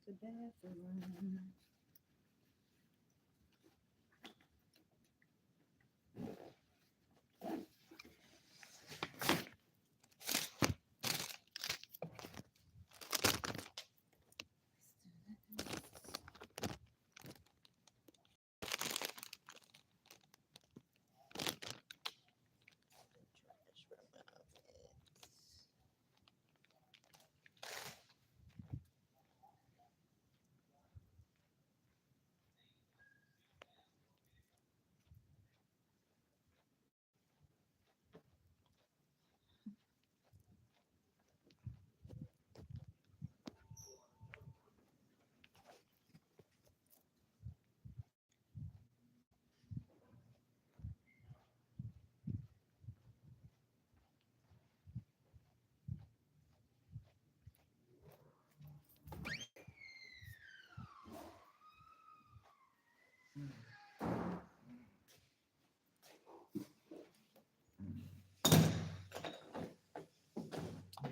the bathroom.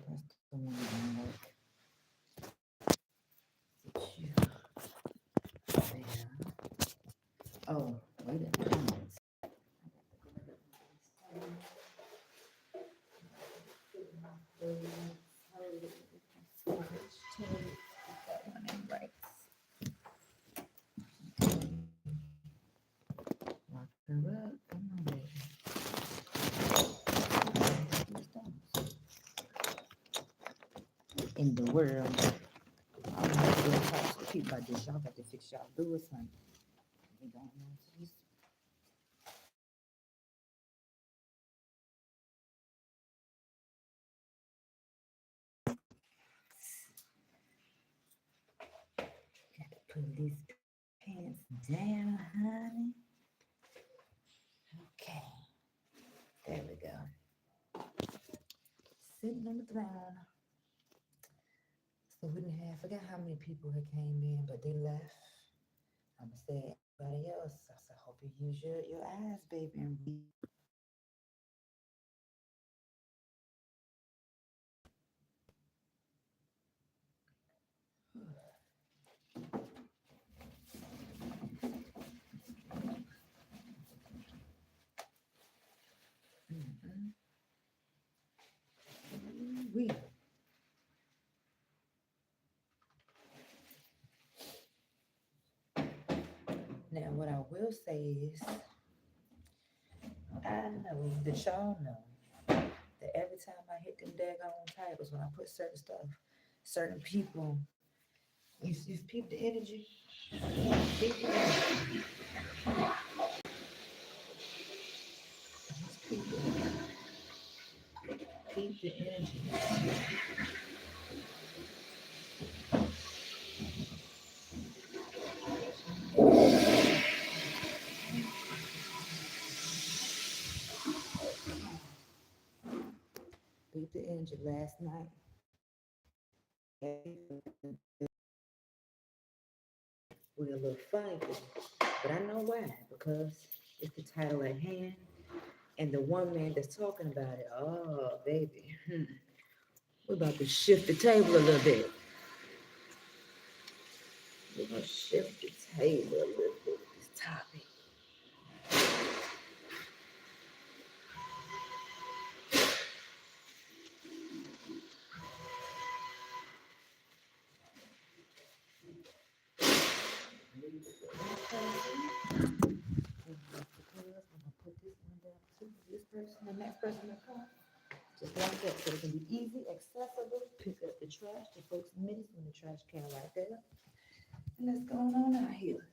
That's the one that there. Oh, wait a minute. That one in right. Lock her up. Come on, baby. In the world. I'm not going to talk to people about this. Y'all got to fix y'all do or something. They don't know this. Got to put these pants down, honey. Okay. There we go. Sitting on the throne. So we didn't have, I forgot how many people had came in, but they left. I'm gonna say everybody else. I said, hope you use your eyes, baby, and read. Mm-mm. Read. Now, what I will say is, I know that y'all know that every time I hit them daggone titles, when I put certain stuff, certain people, you peep the energy, peep the energy, just peep the energy. Peep the energy last night. We're a little funny, but I know why. Because it's the title at hand, and the one man that's talking about it. Oh, baby, we're about to shift the table a little bit. We're gonna shift the table a little bit with this topic. Because I'm gonna put this one down too. This person, the next person that comes, just like that, so it can be easy, accessible. Pick up the trash. The folks minutes in the trash can right there. And let's go on out here.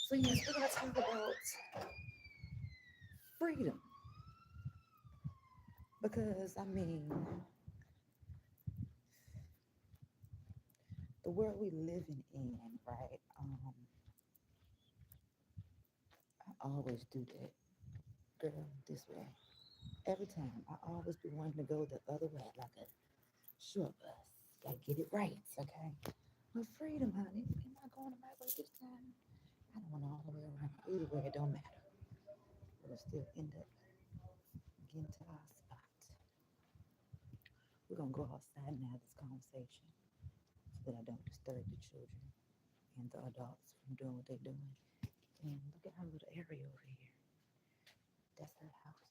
So yes, we're gonna talk about freedom because I mean, the world we living in, right? I always do that, girl, this way. Every time, I always be wanting to go the other way, like a short bus. Gotta get it right, okay? But freedom, honey. Am I going the right way this time? I don't want all the way around. Either way, it don't matter. We'll still end up getting to our spot. We're gonna go outside and have this conversation. that I don't disturb the children and the adults from doing what they're doing. And look at her little area over here. That's her house.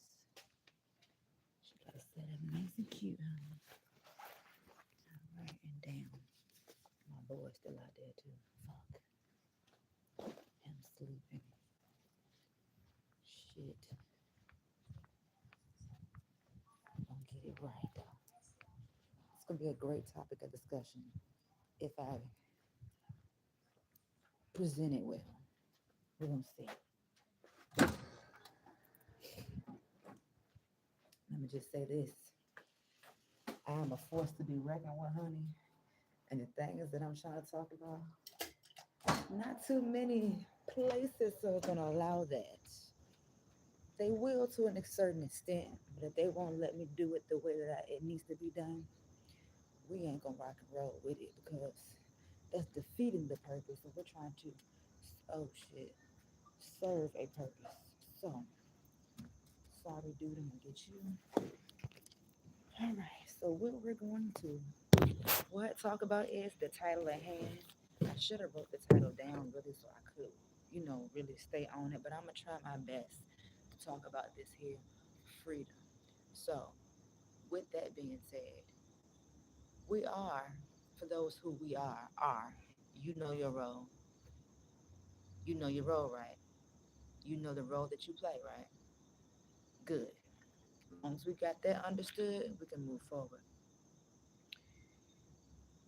She got it set up nice and cute, honey. All right, and damn, my boy's still out there too. Fuck, him sleeping. Shit, I'm gonna get it right though. It's gonna be a great topic of discussion if I present it well. We're gonna see. Let me just say this. I am a force to be reckoned with, honey. And the things that I'm trying to talk about, not too many places are gonna allow that. They will to a certain extent, but if they won't let me do it the way that it needs to be done, we ain't gonna rock and roll with it because that's defeating the purpose. And we're trying to, oh shit, serve a purpose. So, sorry, dude, I'm gonna get you. All right, so what we're going to talk about is the title at hand. I should have wrote the title down really so I could, really stay on it, but I'm gonna try my best to talk about this here freedom. So, with that being said, we are, for those who we are, you know your role. You know your role, right? You know the role that you play, right? Good. As long as we got that understood, we can move forward.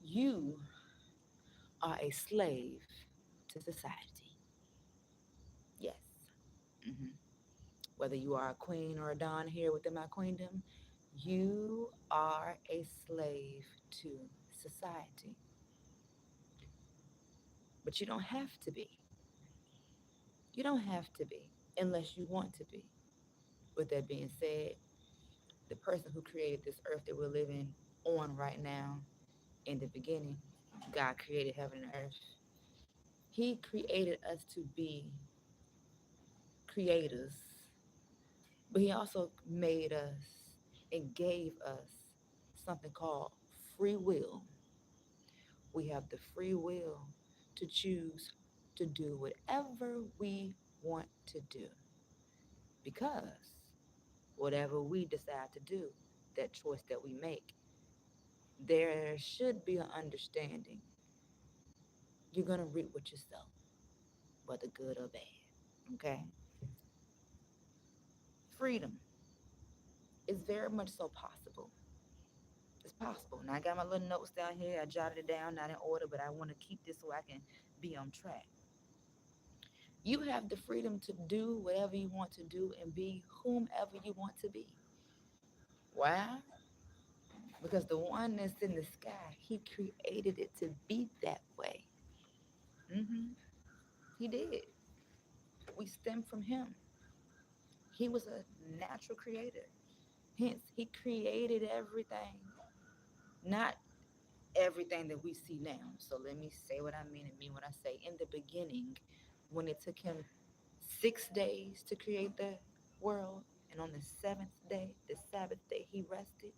You are a slave to society. Yes. Hmm. Whether you are a queen or a don here within my queendom, you are a slave to society. But you don't have to be. You don't have to be unless you want to be. With that being said, the person who created this earth that we're living on right now, in the beginning, God created heaven and earth. He created us to be creators, but He also made us and gave us something called free will. We have the free will to choose to do whatever we want to do because whatever we decide to do, that choice that we make, there should be an understanding. You're going to reap what you sow, whether good or bad. Okay? Freedom is very much so possible. It's possible. Now, I got my little notes down here. I jotted it down, not in order, but I want to keep this so I can be on track. You have the freedom to do whatever you want to do and be whomever you want to be. Why? Because the one that's in the sky, He created it to be that way. Hmm. He did. We stem from Him. He was a natural creator. Hence, He created everything, not everything that we see now. So let me say what I mean and mean what I say. In the beginning, when it took Him 6 days to create the world, and on the seventh day, the Sabbath day, He rested,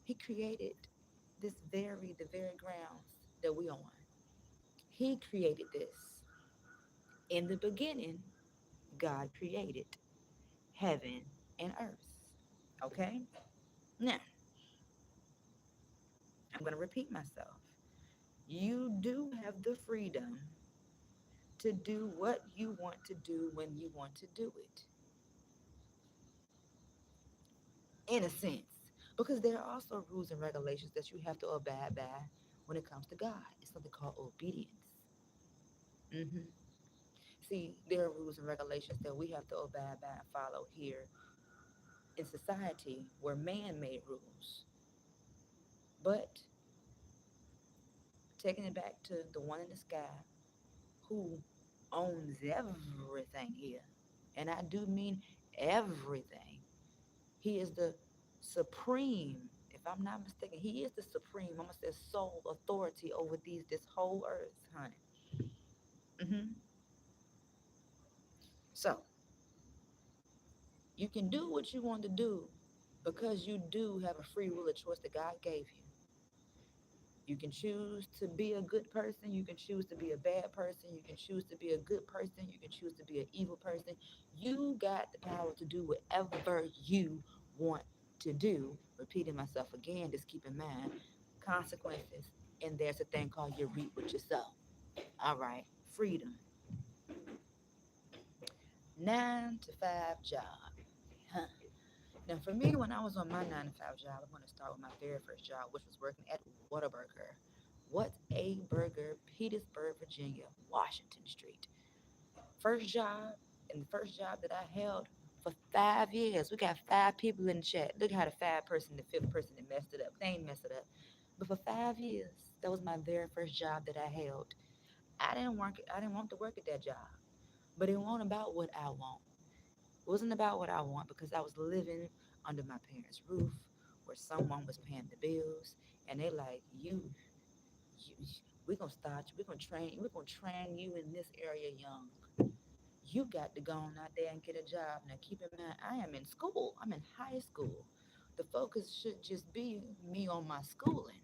He created the very grounds that we on. He created this. In the beginning, God created heaven and earth. Okay? Now, I'm going to repeat myself. You do have the freedom to do what you want to do when you want to do it, in a sense. Because there are also rules and regulations that you have to abide by when it comes to God. It's something called obedience. Hmm. See, there are rules and regulations that we have to abide by and follow here in society where man made rules. But taking it back to the one in the sky who owns everything here, and I do mean everything. He is the supreme, if I'm not mistaken, He is the supreme, I'm gonna say sole authority over this whole earth, honey. Hmm. So you can do what you want to do because you do have a free will of choice that God gave you. You can choose to be a good person. You can choose to be a bad person. You can choose to be a good person. You can choose to be an evil person. You got the power to do whatever you want to do. Repeating myself again, just keep in mind consequences. And there's a thing called you reap what you sow. All right, freedom. 9 to 5 job. Huh. Now, for me, when I was on my 9 to 5 job, I'm going to start with my very first job, which was working at Whataburger. What a burger, Petersburg, Virginia, Washington Street. First job, and the first job that I held for 5 years. We got 5 people in the chat. Look how the 5 person, the fifth person that messed it up. They ain't messed it up. But for 5 years, that was my very first job that I held. I didn't work. I didn't want to work at that job, but it wasn't about what I want. It wasn't about what I want because I was living under my parents' roof, where someone was paying the bills, and they like you we're gonna start you. We're gonna train you in this area young. You got to go on out there and get a job. Now keep in mind, I am in school. I'm in high school. The focus should just be me on my schooling.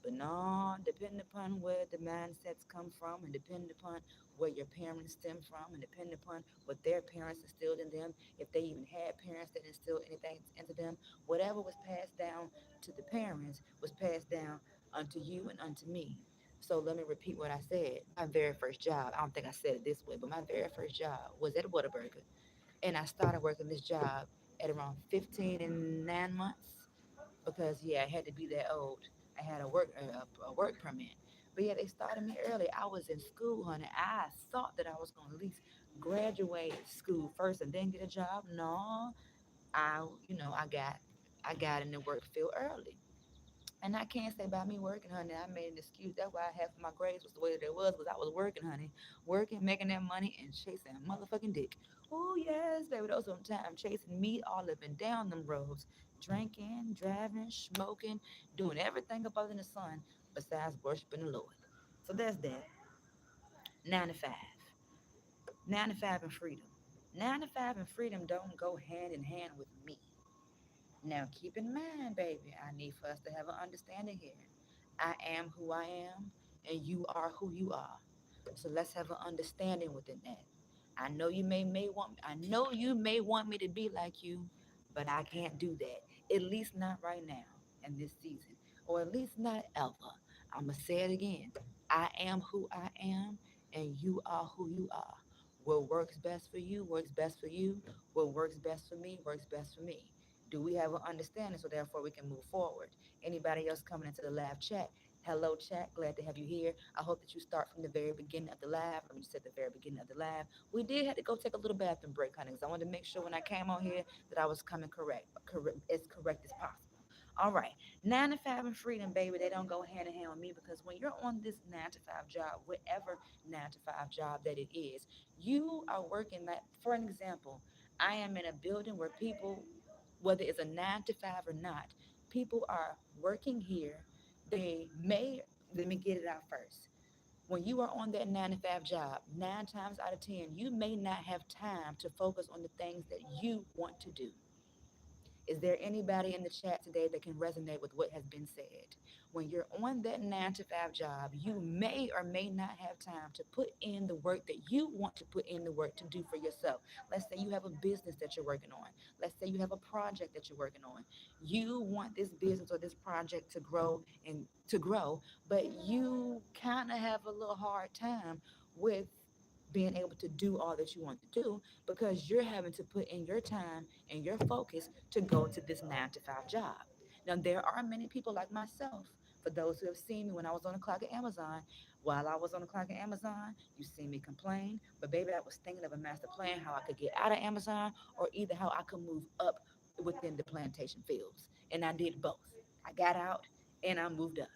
But no, depending upon where the mindsets come from, and depending upon where your parents stem from, and depending upon what their parents instilled in them, if they even had parents that instilled anything into them, whatever was passed down to the parents was passed down unto you and unto me. So let me repeat what I said. My very first job, I don't think I said it this way, but my very first job was at Whataburger. And I started working this job at around 15 and 9 months because yeah, I had to be that old. I had a work permit. But yeah, they started me early. I was in school, honey. I thought that I was gonna at least graduate school first and then get a job. No, I got in the work field early. And I can't say by me working, honey, I made an excuse. That's why half of my grades was the way that it was, because I was working, honey. Working, making that money, and chasing a motherfucking dick. Oh, yes, baby. Those were time chasing me all up and down them roads. Drinking, driving, smoking, doing everything up under the sun besides worshiping the Lord. So that's that. 9 to 5. 9 to 5 and freedom. 9 to 5 and freedom don't go hand in hand with me. Now, keep in mind, baby, I need for us to have an understanding here. I am who I am, and you are who you are. So let's have an understanding within that. I know you may want me to be like you, but I can't do that. At least not right now in this season, or at least not ever. I'ma say it again. I am who I am, and you are who you are. What works best for you works best for you. What works best for me works best for me. Do we have an understanding so therefore we can move forward? Anybody else coming into the live chat? Hello, chat. Glad to have you here. I hope that you start from the very beginning of the live. Let me just say the very beginning of the live. We did have to go take a little bathroom break, honey, because I wanted to make sure when I came on here that I was coming as correct as possible. All right, 9 to 5 and freedom, baby. They don't go hand in hand with me because when you're on this 9 to 5 job, whatever 9 to 5 job that it is, you are working. Like for an example, I am in a building where people, whether it's a 9 to 5 or not, people are working here. They may, let me get it out first. When you are on that 9 to 5 job, 9 times out of 10, you may not have time to focus on the things that you want to do. Is there anybody in the chat today that can resonate with what has been said? When you're on that 9 to 5 job, you may or may not have time to put in the work that you want to put in the work to do for yourself. Let's say you have a business that you're working on. Let's say you have a project that you're working on. You want this business or this project to grow, but you kind of have a little hard time with being able to do all that you want to do because you're having to put in your time and your focus to go to this 9 to 5 job. Now, there are many people like myself. For those who have seen me when I was on the clock at Amazon, while I was on the clock at Amazon, you see me complain. But baby, I was thinking of a master plan how I could get out of Amazon or either how I could move up within the plantation fields. And I did both. I got out and I moved up.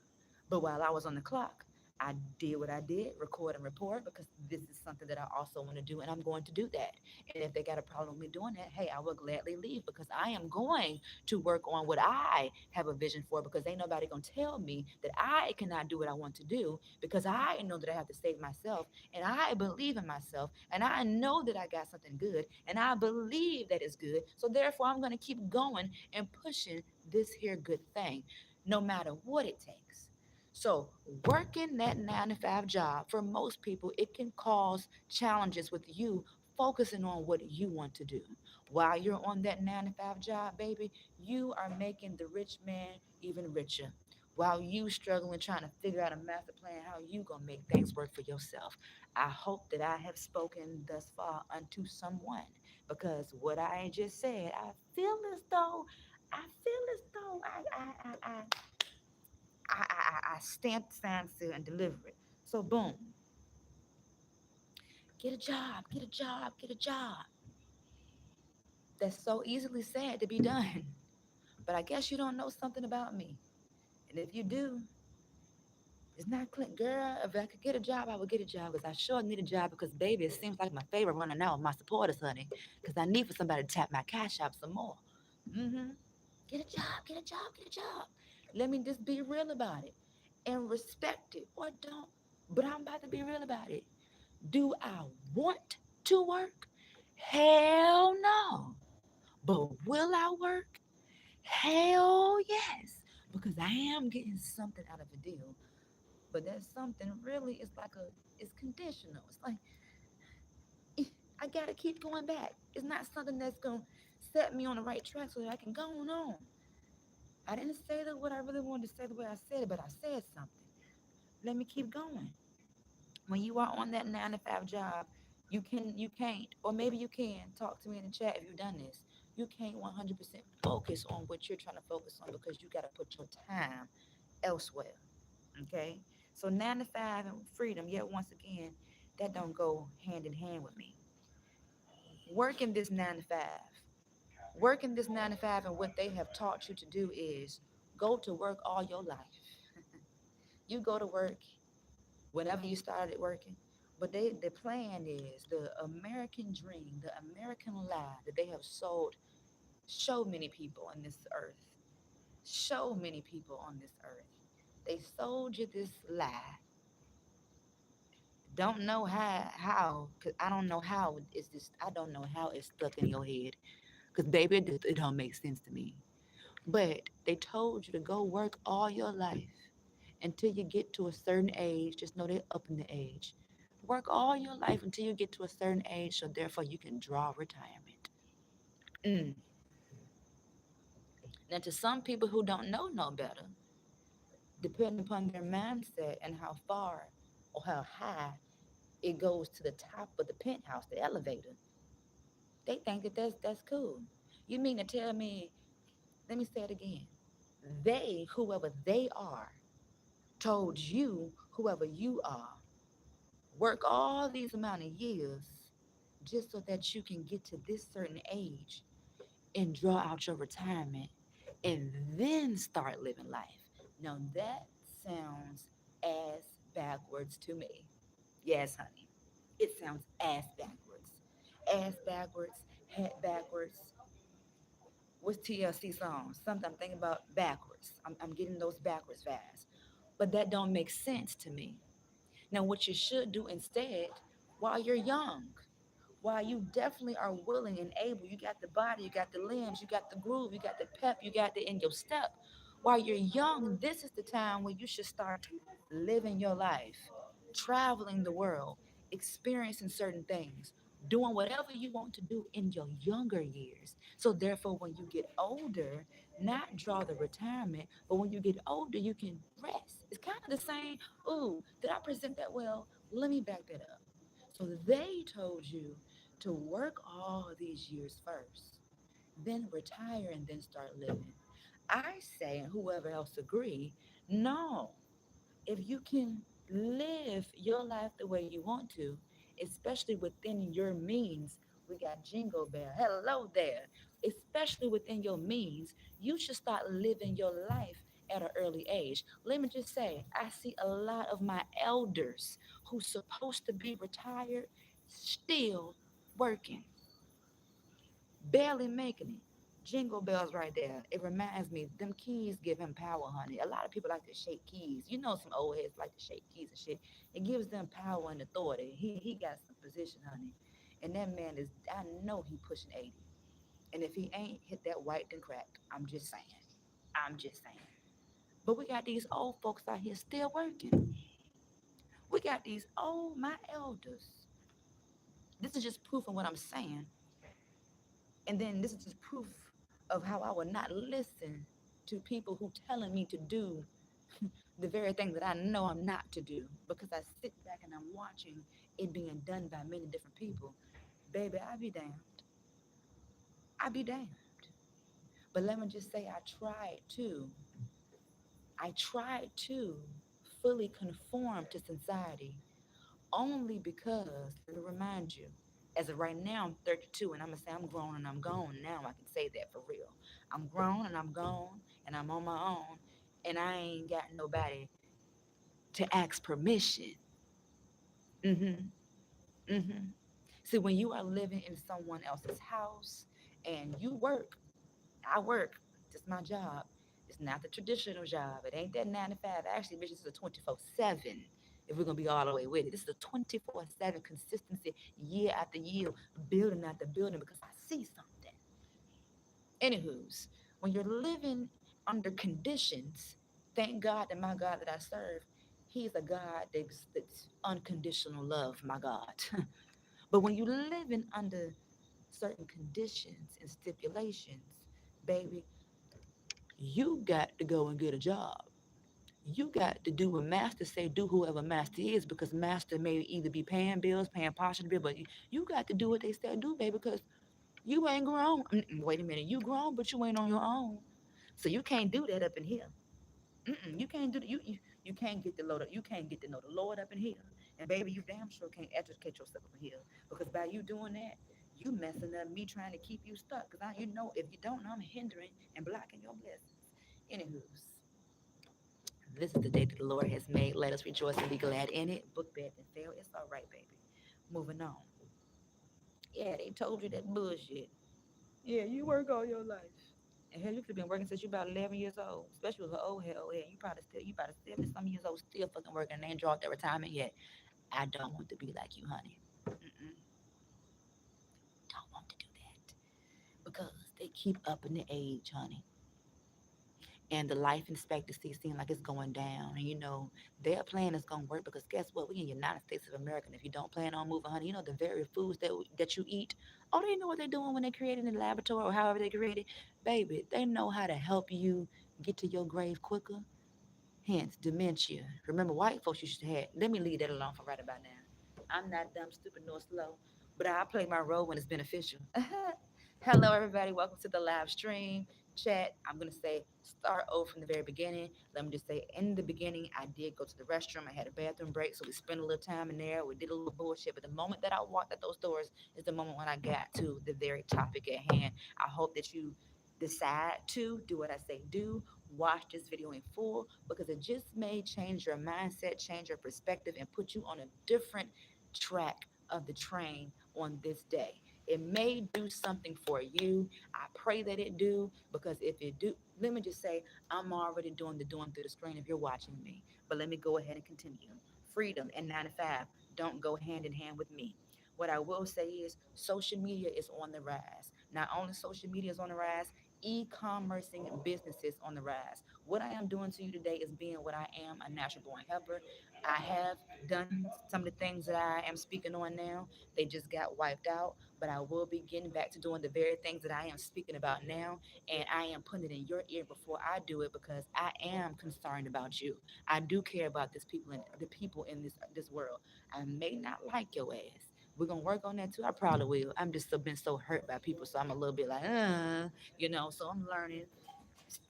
But while I was on the clock, I did what I did, record and report, because this is something that I also want to do, and I'm going to do that. And if they got a problem with me doing that, hey, I will gladly leave because I am going to work on what I have a vision for because ain't nobody gonna tell me that I cannot do what I want to do because I know that I have to save myself and I believe in myself and I know that I got something good and I believe that it's good. So therefore I'm gonna keep going and pushing this here good thing, no matter what it takes. So, working that 9 to 5 job, for most people, it can cause challenges with you focusing on what you want to do. While you're on that 9 to 5 job, baby, you are making the rich man even richer. While you struggling trying to figure out a master plan how you gonna make things work for yourself. I hope that I have spoken thus far unto someone, because what I just said, I feel as though I stamp, sign, seal, and deliver it. So boom, get a job, get a job, get a job. That's so easily said to be done. But I guess you don't know something about me. And if you do, it's not Clint. Girl, if I could get a job, I would get a job because I sure need a job because, baby, it seems like my favorite running out with my supporters, honey. Because I need for somebody to tap my cash app some more. Mm-hmm. Get a job, get a job, get a job. Let me just be real about it and respect it or don't. But I'm about to be real about it. Do I want to work? Hell no. But will I work? Hell yes. Because I am getting something out of a deal. But that something really is like it's conditional. It's like eh, I gotta keep going back. It's not something that's gonna set me on the right track so that I can go on. I didn't say that what I really wanted to say the way I said it, but I said something. Let me keep going. When you are on that 9 to 5 job, you can't, or maybe you can talk to me in the chat if you've done this. You can't 100% focus on what you're trying to focus on because you got to put your time elsewhere. Okay, so 9 to 5 and freedom. Yet once again, that don't go hand in hand with me. Working this 9 to 5, working this 9 to 5, and what they have taught you to do is go to work all your life. You go to work whenever you started working. But the plan is the American dream, the American lie that they have sold so many people on this earth. So many people on this earth. They sold you this lie. Don't know how, cause I don't know how it's this. I don't know how it's stuck in your head, cause baby, it don't make sense to me. But they told you to go work all your life until you get to a certain age. Just know they're up in the age. Work all your life until you get to a certain age, so therefore you can draw retirement. Mm. Now, to some people who don't know no better, depending upon their mindset and how far or how high it goes to the top of the penthouse, the elevator, they think that that's cool. You mean to tell me? Let me say it again. They, whoever they are, told you, whoever you are, work all these amount of years just so that you can get to this certain age and draw out your retirement and then start living life. Now that sounds ass backwards to me. Yes, honey. It sounds ass backwards. Ass backwards, head backwards. What's TLC song? Something I'm thinking about backwards. I'm getting those backwards fast. But that don't make sense to me. Now, what you should do instead, while you're young, while you definitely are willing and able, you got the body, you got the limbs, you got the groove, you got the pep, you got the in your step. While you're young, this is the time where you should start living your life, traveling the world, experiencing certain things, doing whatever you want to do in your younger years. So therefore, when you get older, not draw the retirement, but when you get older, you can rest. It's kind of the same. Ooh, did I present that well? Let me back that up. So they told you to work all these years first, then retire and then start living. I say, and whoever else agree, no. If you can live your life the way you want to, especially within your means, we got Jingle Bell. Hello there. Especially within your means, you should start living your life at an early age. Let me just say, I see a lot of my elders who's supposed to be retired still working, barely making it. Jingle bells right there. It reminds me, them keys give him power, honey. A lot of people like to shake keys. You know, some old heads like to shake keys and shit. It gives them power and authority. He got some position, honey. And that man is, I know he pushing 80. And if he ain't hit that white, then crack. I'm just saying. I'm just saying. But we got these old folks out here still working. We got these old, my elders. This is just proof of what I'm saying. And then this is just proof of how I will not listen to people who telling me to do the very thing that I know I'm not to do because I sit back and I'm watching it being done by many different people. Baby, I be damned. I be damned. But let me just say, I tried to fully conform to society only because, let me remind you, as of right now, I'm 32 and I'm going to say I'm grown and I'm gone. Now I can say that for real. I'm grown and I'm gone and I'm on my own and I ain't got nobody to ask permission. Mm-hmm. Mm-hmm. See, when you are living in someone else's house and you work, I work, it's my job. It's not the traditional job. It ain't that 9 to 5. Actually, bitch, this is a 24/7. If we're gonna be all the way with it, this is a 24/7 consistency, year after year, building after building because I see something. Anywho's, when you're living under conditions, thank God that my God that I serve, He's a God that's unconditional love, my God. But when you're living under certain conditions and stipulations, baby, you got to go and get a job. You got to do what master say, do whoever master is, because master may either be paying bills, paying partial bill, but you got to do what they say do, baby, because you ain't grown. Wait a minute, you grown, but you ain't on your own. So you can't do that up in here. You can't do that. You can't get the Lord. You can't get to know the Lord up in here. And baby, you damn sure can't educate yourself up in here because by you doing that, you messing up me trying to keep you stuck. Because you know if you don't, I'm hindering and blocking your blessings. Anywho's, this is the day that the Lord has made. Let us rejoice and be glad in it. Book bad and fail. It's all right, baby. Moving on. Yeah, they told you that bullshit. Yeah, you work all your life. And hell, you could have been working since you about 11 years old, especially with an old head. Oh, yeah, you probably 70 some years old, still fucking working and ain't dropped their retirement yet. I don't want to be like you, honey. Mm-mm, don't want to do that because they keep up in the age, honey. And the life expectancy seems like it's going down. And you know, their plan is gonna work because guess what? We in the United States of America. And if you don't plan on moving, honey, you know the very foods that you eat. Oh, they know what they're doing when they create it in the laboratory or however they create it. Baby, they know how to help you get to your grave quicker. Hence, dementia. Remember, white folks used to have. Let me leave that alone for right about now. I'm not dumb, stupid, nor slow, but I play my role when it's beneficial. Hello, everybody. Welcome to the live stream chat. I'm gonna say start over from the very beginning. Let me just say, in the beginning, I did go to the restroom. I had a bathroom break, so we spent a little time in there. We did a little bullshit, but the moment that I walked out those doors is the moment when I got to the very topic at hand. I hope that you decide to do what I say do, watch this video in full because it just may change your mindset, change your perspective, and put you on a different track of the train on this day. It may do something for you. I pray that it do because if it do, let me just say I'm already doing the doing through the screen if you're watching me. But let me go ahead and continue. Freedom and 9 to 5 don't go hand in hand with me. What I will say is social media is on the rise. Not only social media is on the rise, e-commercing businesses on the rise. What I am doing to you today is being what I am, a natural born helper. I have done some of the things that I am speaking on now. They just got wiped out, but I will be getting back to doing the very things that I am speaking about now, and I am putting it in your ear before I do it because I am concerned about you. I do care about this people and the people in this world. I may not like your ass. We're gonna work on that too. I probably will. I'm just been so hurt by people, so I'm a little bit like, So I'm learning,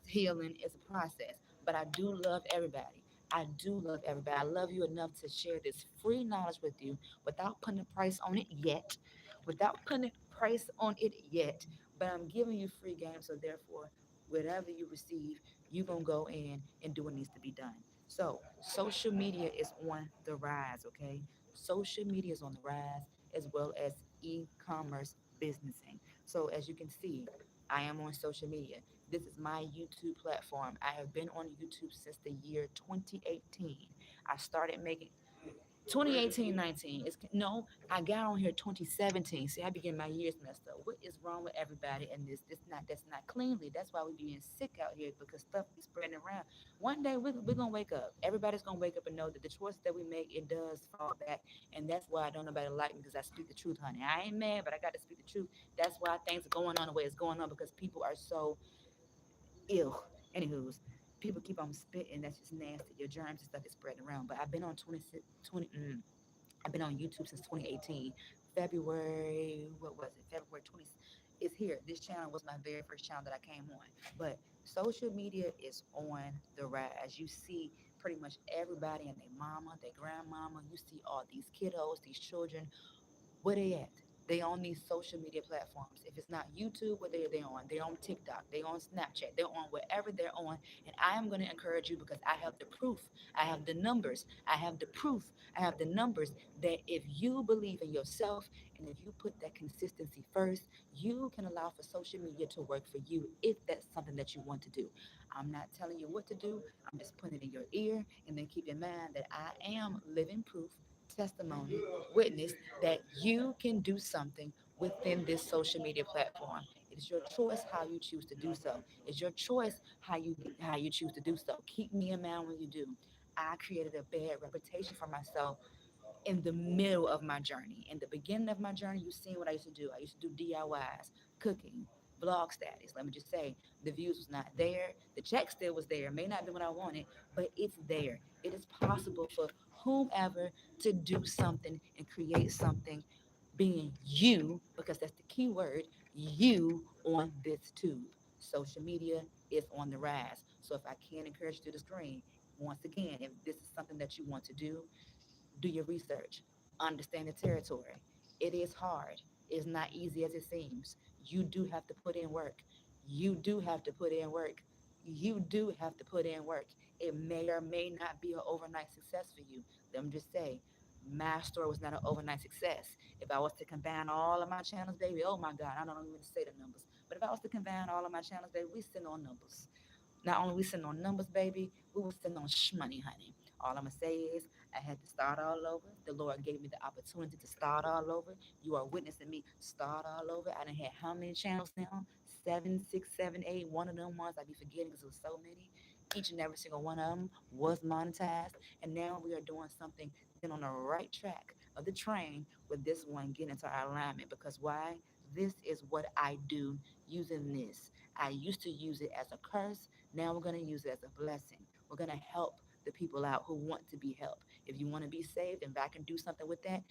healing is a process. But I do love everybody. I do love everybody. I love you enough to share this free knowledge with you without putting a price on it yet. Without putting a price on it yet. But I'm giving you free game, so therefore, whatever you receive, you're gonna go in and do what needs to be done. So social media is on the rise, okay? Social media is on the rise as well as e-commerce businessing. So as you can see, I am on social media. This is my YouTube platform. I have been on YouTube since the year 2018. I started making 2018, 19. It's no, I got on here 2017. See, I be getting my years messed up. What is wrong with everybody in this not that's not cleanly? That's why we being sick out here because stuff is spreading around. One day we're gonna wake up. Everybody's gonna wake up and know that the choices that we make, it does fall back. And that's why I don't nobody like me because I speak the truth, honey. I ain't mad, but I got to speak the truth. That's why things are going on the way it's going on because people are so ill. Anywho's, people keep on spitting. That's just nasty. Your germs and stuff is spreading around. But I've been on 20, I've been on YouTube since 2018. February, what was it? February 20. It's here. This channel was my very first channel that I came on. But social media is on the rise. You see pretty much everybody and their mama, their grandmama. You see all these kiddos, these children. Where they at? They on these social media platforms. If it's not YouTube, what they on? They're on TikTok. They on Snapchat. They're on wherever they're on. And I am going to encourage you because I have the proof. I have the numbers. I have the proof. I have the numbers that if you believe in yourself and if you put that consistency first, you can allow for social media to work for you if that's something that you want to do. I'm not telling you what to do. I'm just putting it in your ear. And then keep in mind that I am living proof, testimony, witness that you can do something within this social media platform. It is your choice how you choose to do so. It's your choice how you choose to do so. Keep me in mind when you do. I created a bad reputation for myself in the middle of my journey. In the beginning of my journey, you've seen what I used to do. I used to do DIYs, cooking, vlog status. Let me just say, the views was not there. The check still was there. May not be what I wanted, but it's there. It is possible for whomever to do something and create something being you, because that's the key word, you on this tube. Social media is on the rise. So if I can encourage you through the screen, once again, if this is something that you want to do your research, understand the territory. It is hard. It's not easy as it seems. You do have to put in work. You do have to put in work. You do have to put in work. It may or may not be an overnight success for you. Let me just say, my story was not an overnight success. If I was to combine all of my channels, baby, oh my God, I don't even say the numbers. But if I was to combine all of my channels, baby, we sitting on numbers. Not only we sitting on numbers, baby, we were sitting on money, honey. All I'm gonna say is I had to start all over. The Lord gave me the opportunity to start all over. You are witnessing me start all over. I done had how many channels now? Seven, six, seven, eight. One of them ones I be forgetting because it was so many. Each and every single one of them was monetized, and now we are doing something, getting on the right track of the train with this one getting into our alignment. Because why? This is what I do using this. I used to use it as a curse. Now we're going to use it as a blessing. We're going to help the people out who want to be helped. If you want to be saved and I can do something with that,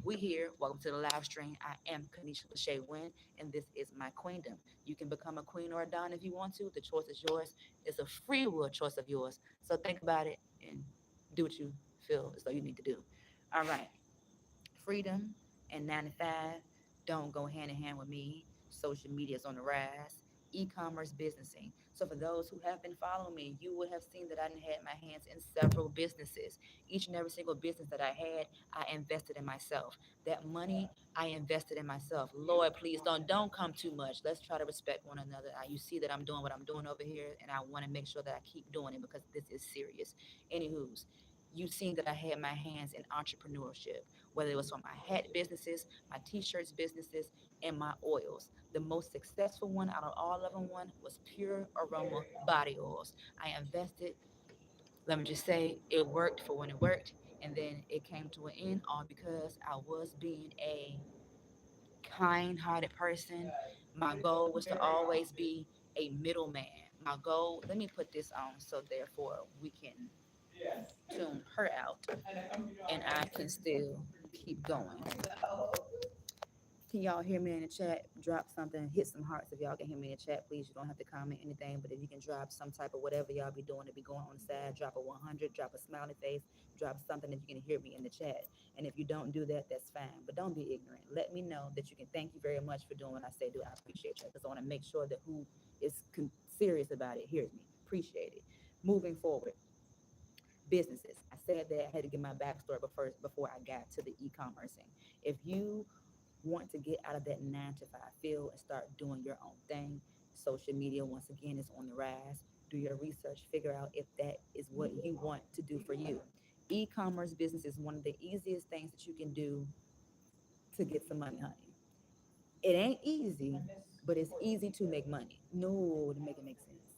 we here. Welcome to the live stream. I am Kanisha Lachey Wynn, and this is my queendom. You can become a queen or a don if you want to. The choice is yours. It's a free will choice of yours. So think about it and do what you feel as though you need to do. All right. Freedom and 9 to 5 don't go hand in hand with me. Social media is on the rise. E-commerce businessing. So for those who have been following me, you would have seen that I done had my hands in several businesses. Each and every single business that I had, I invested in myself. That money I invested in myself. Lord, please don't come too much. Let's try to respect one another. You see that I'm doing what I'm doing over here, and I want to make sure that I keep doing it because this is serious. Anywho's, you've seen that I had my hands in entrepreneurship, whether it was for my hat businesses, my t-shirts businesses, and my oils. The most successful one out of all of them one was Pure Aroma Body Oils. I invested, let me just say, it worked for when it worked, and then it came to an end all because I was being a kind-hearted person. My goal was to always be a middleman. My goal, let me put this on so therefore we can tune her out and I can still keep going. Can y'all hear me in the chat? Drop something, hit some hearts if y'all can hear me in the chat, please. You don't have to comment anything, but if you can drop some type of whatever y'all be doing to be going on the side, drop a 100, drop a smiley face, drop something if you can hear me in the chat. And if you don't do that, that's fine. But don't be ignorant. Let me know that you can. Thank you very much for doing what I say do. I appreciate you because I want to make sure that who is serious about it hears me. Appreciate it. Moving forward, businesses. I said that I had to get my backstory before I got to the e-commercing. If you want to get out of that 9 to 5 field and start doing your own thing, social media once again is on the rise. Do your research, figure out if that is what you want to do for you. E-commerce business is one of the easiest things that you can do to get some money, honey. It ain't easy, but it's easy to make money. No, to make it make sense.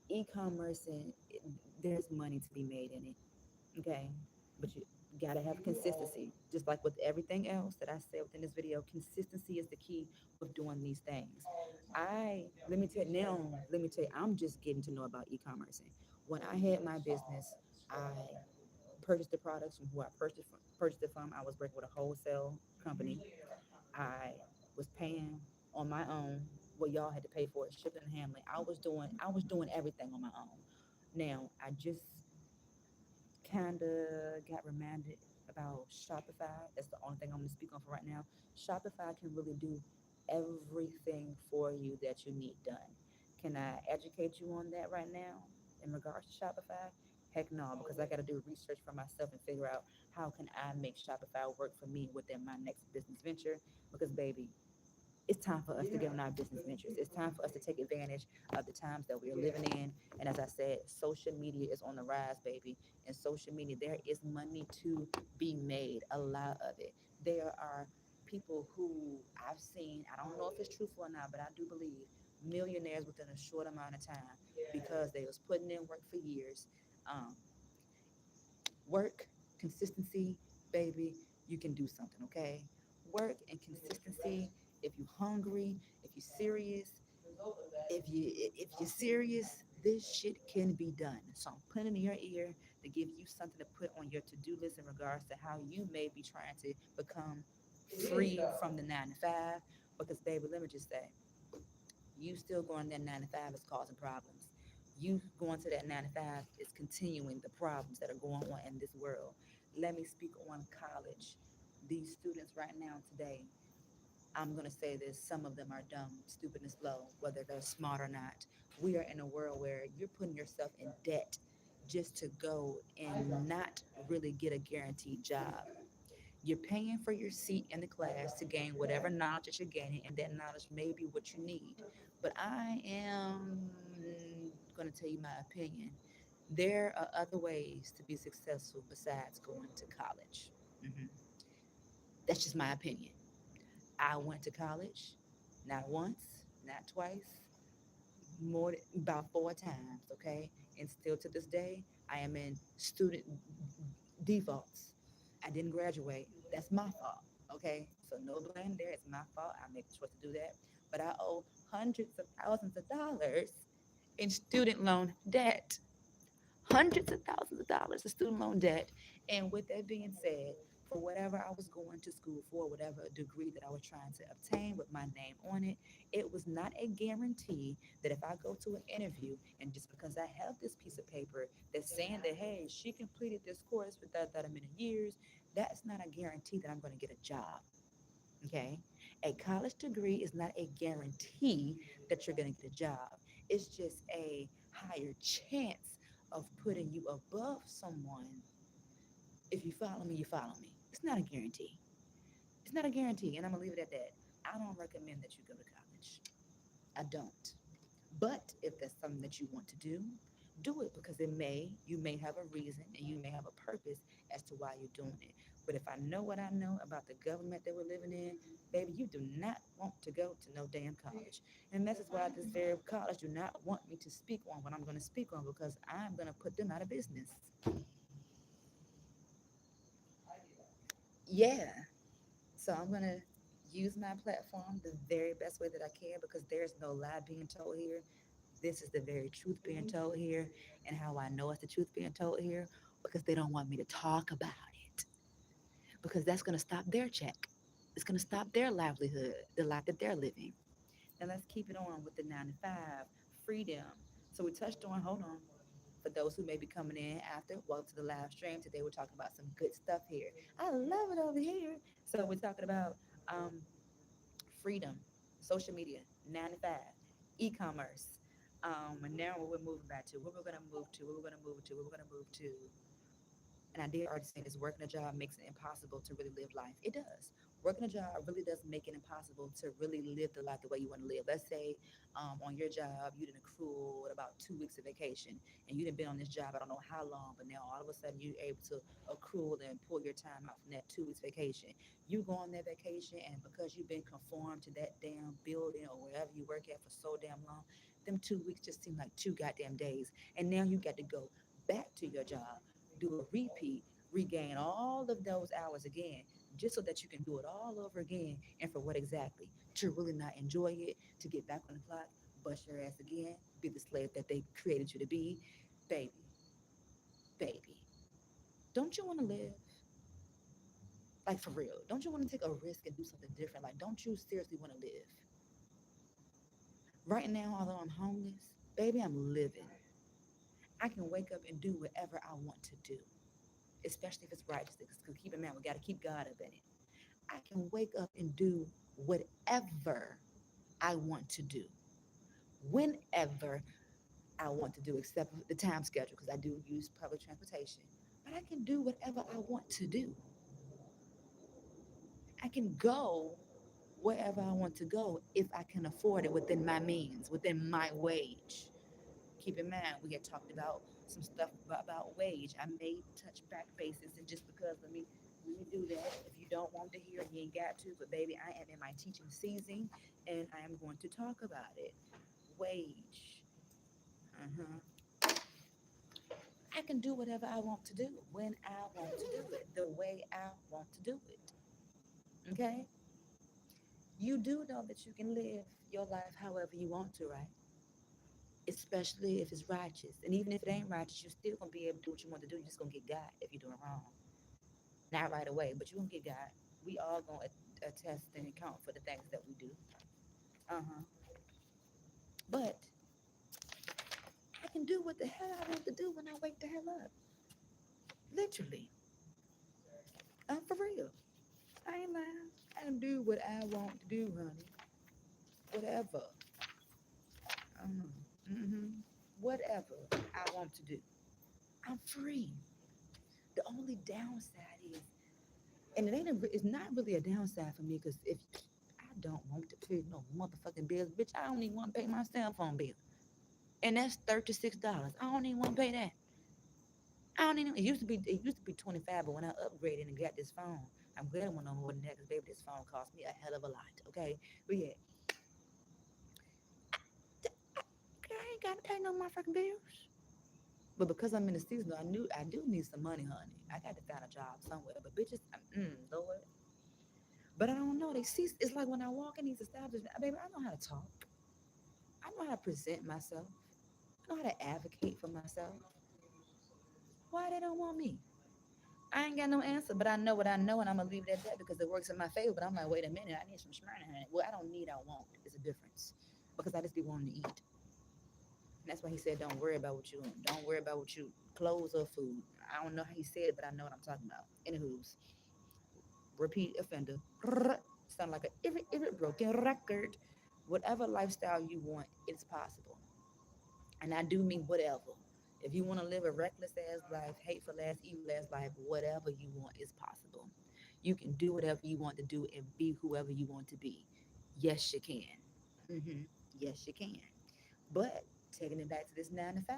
E-commerce and there's money to be made in it. Okay, but you gotta have consistency. Just like with everything else that I said within this video, consistency is the key with doing these things. Let me tell you, I'm just getting to know about e-commerce. When I had my business, I purchased the products from who I purchased it from. I was working with a wholesale company. I was paying on my own what y'all had to pay for it, shipping and handling. I was doing everything on my own. Now I just kind of got reminded about Shopify. That's the only thing I'm going to speak on for right now. Shopify can really do everything for you that you need done. Can I educate you on that right now in regards to Shopify? Heck no, because I got to do research for myself and figure out how can I make Shopify work for me within my next business venture. Because baby, it's time for us to get on our business ventures. It's time for us to take advantage of the times that we're living in. And as I said, social media is on the rise, baby. And social media, there is money to be made, a lot of it. There are people who I've seen, I don't know if it's truthful or not, but I do believe millionaires within a short amount of time because they was putting in work for years. Um, Work, consistency, baby, you can do something, okay? Work and consistency. If you're hungry, if you're serious, if you're serious, this shit can be done. So I'm putting in your ear to give you something to put on your to-do list in regards to how you may be trying to become free from the 9 to 5. Because baby, let me just say, you still going that 9 to 5 is causing problems. You going to that 9 to 5 is continuing the problems that are going on in this world. Let me speak on college. These students right now today, I'm going to say this, some of them are dumb, stupid, and slow, whether they're smart or not. We are in a world where you're putting yourself in debt just to go and not really get a guaranteed job. You're paying for your seat in the class to gain whatever knowledge that you're gaining, and that knowledge may be what you need. But I am going to tell you my opinion. There are other ways to be successful besides going to college. Mhm. That's just my opinion. I went to college not once, not twice, about 4 times, okay? And still to this day, I am in student defaults. I didn't graduate. That's my fault, okay? So no blame there. It's my fault. I made the choice to do that. But I owe hundreds of thousands of dollars in student loan debt. Hundreds of thousands of dollars of student loan debt. And with that being said, for whatever I was going to school for, whatever degree that I was trying to obtain with my name on it, it was not a guarantee that if I go to an interview and just because I have this piece of paper that's saying that, hey, she completed this course with that many years, that's not a guarantee that I'm going to get a job. Okay. A college degree is not a guarantee that you're going to get a job. It's just a higher chance of putting you above someone. If you follow me, you follow me. It's not a guarantee. It's not a guarantee. And I'm going to leave it at that. I don't recommend that you go to college. I don't. But if that's something that you want to do it because you may have a reason and you may have a purpose as to why you're doing it. But if I know what I know about the government that we're living in, baby, you do not want to go to no damn college. And this is why this very college do not want me to speak on what I'm going to speak on because I'm going to put them out of business. Yeah. So I'm going to use my platform the very best way that I can because there's no lie being told here. This is the very truth being told here. And how I know it's the truth being told here because they don't want me to talk about it because that's going to stop their check. It's going to stop their livelihood, the life that they're living. And let's keep it on with the 9 to 5 freedom. So we touched on, hold on, for those who may be coming in after, welcome to the live stream. Today we're talking about some good stuff here. I love it over here. So we're talking about um, freedom, social media, 9 to 5, e-commerce. And now what we're moving back to, what we're gonna move to, what we're gonna move to, what we're gonna move to. And I did already say this: working a job makes it impossible to really live life. It does. Working a job really does make it impossible to really live the life the way you want to live. Let's say on your job, you didn't accrue about 2 weeks of vacation, and you didn't been on this job, I don't know how long, but now all of a sudden you're able to accrue and pull your time out from that 2 weeks vacation. You go on that vacation, and because you've been conformed to that damn building or wherever you work at for so damn long, them 2 weeks just seem like two goddamn days. And now you got to go back to your job, do a repeat, regain all of those hours again, just so that you can do it all over again. And for what exactly? To really not enjoy it, to get back on the clock, bust your ass again, be the slave that they created you to be. Baby, baby, don't you want to live? Like for real. Don't you want to take a risk and do something different? Like, don't you seriously want to live? Right now, although I'm homeless, baby, I'm living. I can wake up and do whatever I want to do, especially if it's righteous. Because keep in mind, we got to keep God up in it. I can wake up and do whatever I want to do, whenever I want to do, except the time schedule, because I do use public transportation. But I can do whatever I want to do. I can go wherever I want to go if I can afford it within my means, within my wage. Keep in mind, we had talked about some stuff about wage. I may touch back bases, and just because let me do that. If you don't want to hear, you ain't got to. But baby, I am in my teaching season, and I am going to talk about it. Wage. Uh-huh. I can do whatever I want to do when I want to do it, the way I want to do it. Okay? You do know that you can live your life however you want to, right? Especially if it's righteous. And even if it ain't righteous, you're still gonna be able to do what you want to do. You're just gonna get God if you're doing wrong. Not right away, but you're gonna get God. We all gonna attest and account for the things that we do. Uh-huh. But I can do what the hell I want to do when I wake the hell up. Literally. For real. I ain't lying. I can do what I want to do, honey. Whatever. Mm-hmm. Whatever I want to do. I'm free. The only downside is, and it's not really a downside for me, because if I don't want to pay no motherfucking bills, bitch, I don't even want to pay my cell phone bill, and that's $36. I don't even want to pay that. I don't even. It used to be 25, but when I upgraded and got this phone, I'm glad I went on more than that, because baby, this phone cost me a hell of a lot. Okay, but yeah, I ain't got to pay no motherfucking bills. But because I'm in the season, I knew I do need some money, honey. I got to find a job somewhere. But bitches, Lord. But I don't know. They see, it's like when I walk in these establishments, baby, I know how to talk. I know how to present myself. I know how to advocate for myself. Why they don't want me? I ain't got no answer, but I know what I know, and I'm gonna leave it at that because it works in my favor. But I'm like, wait a minute, I need some Smyrna honey. Well, I don't need, I want. It's a difference, because I just be wanting to eat. And that's why he said, don't worry about what you clothes or food. I don't know how he said it, but I know what I'm talking about. Anywho's, repeat offender. Sound like a every broken record. Whatever lifestyle you want, it's possible. And I do mean whatever. If you want to live a reckless ass life, hateful ass, evil ass life, whatever you want is possible. You can do whatever you want to do and be whoever you want to be. Yes, you can. hmm Yes, you can. But taking it back to this 9 to 5.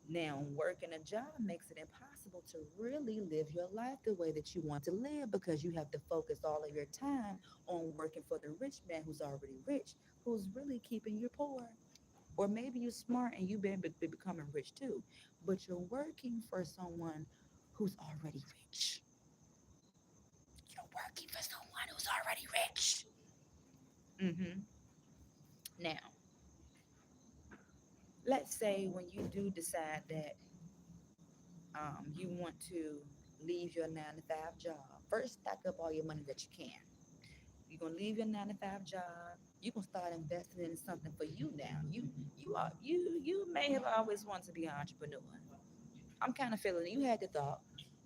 Now, working a job makes it impossible to really live your life the way that you want to live, because you have to focus all of your time on working for the rich man who's already rich, who's really keeping you poor. Or maybe you're smart and you've been becoming rich too, but you're working for someone who's already rich. You're working for someone who's already rich. hmm Now, let's say when you do decide that you want to leave your 9 to 5 job, first stack up all your money that you can. You're gonna leave your 9 to 5 job. You can start investing in something for you now. You may have always wanted to be an entrepreneur. I'm kind of feeling it. You had the thought,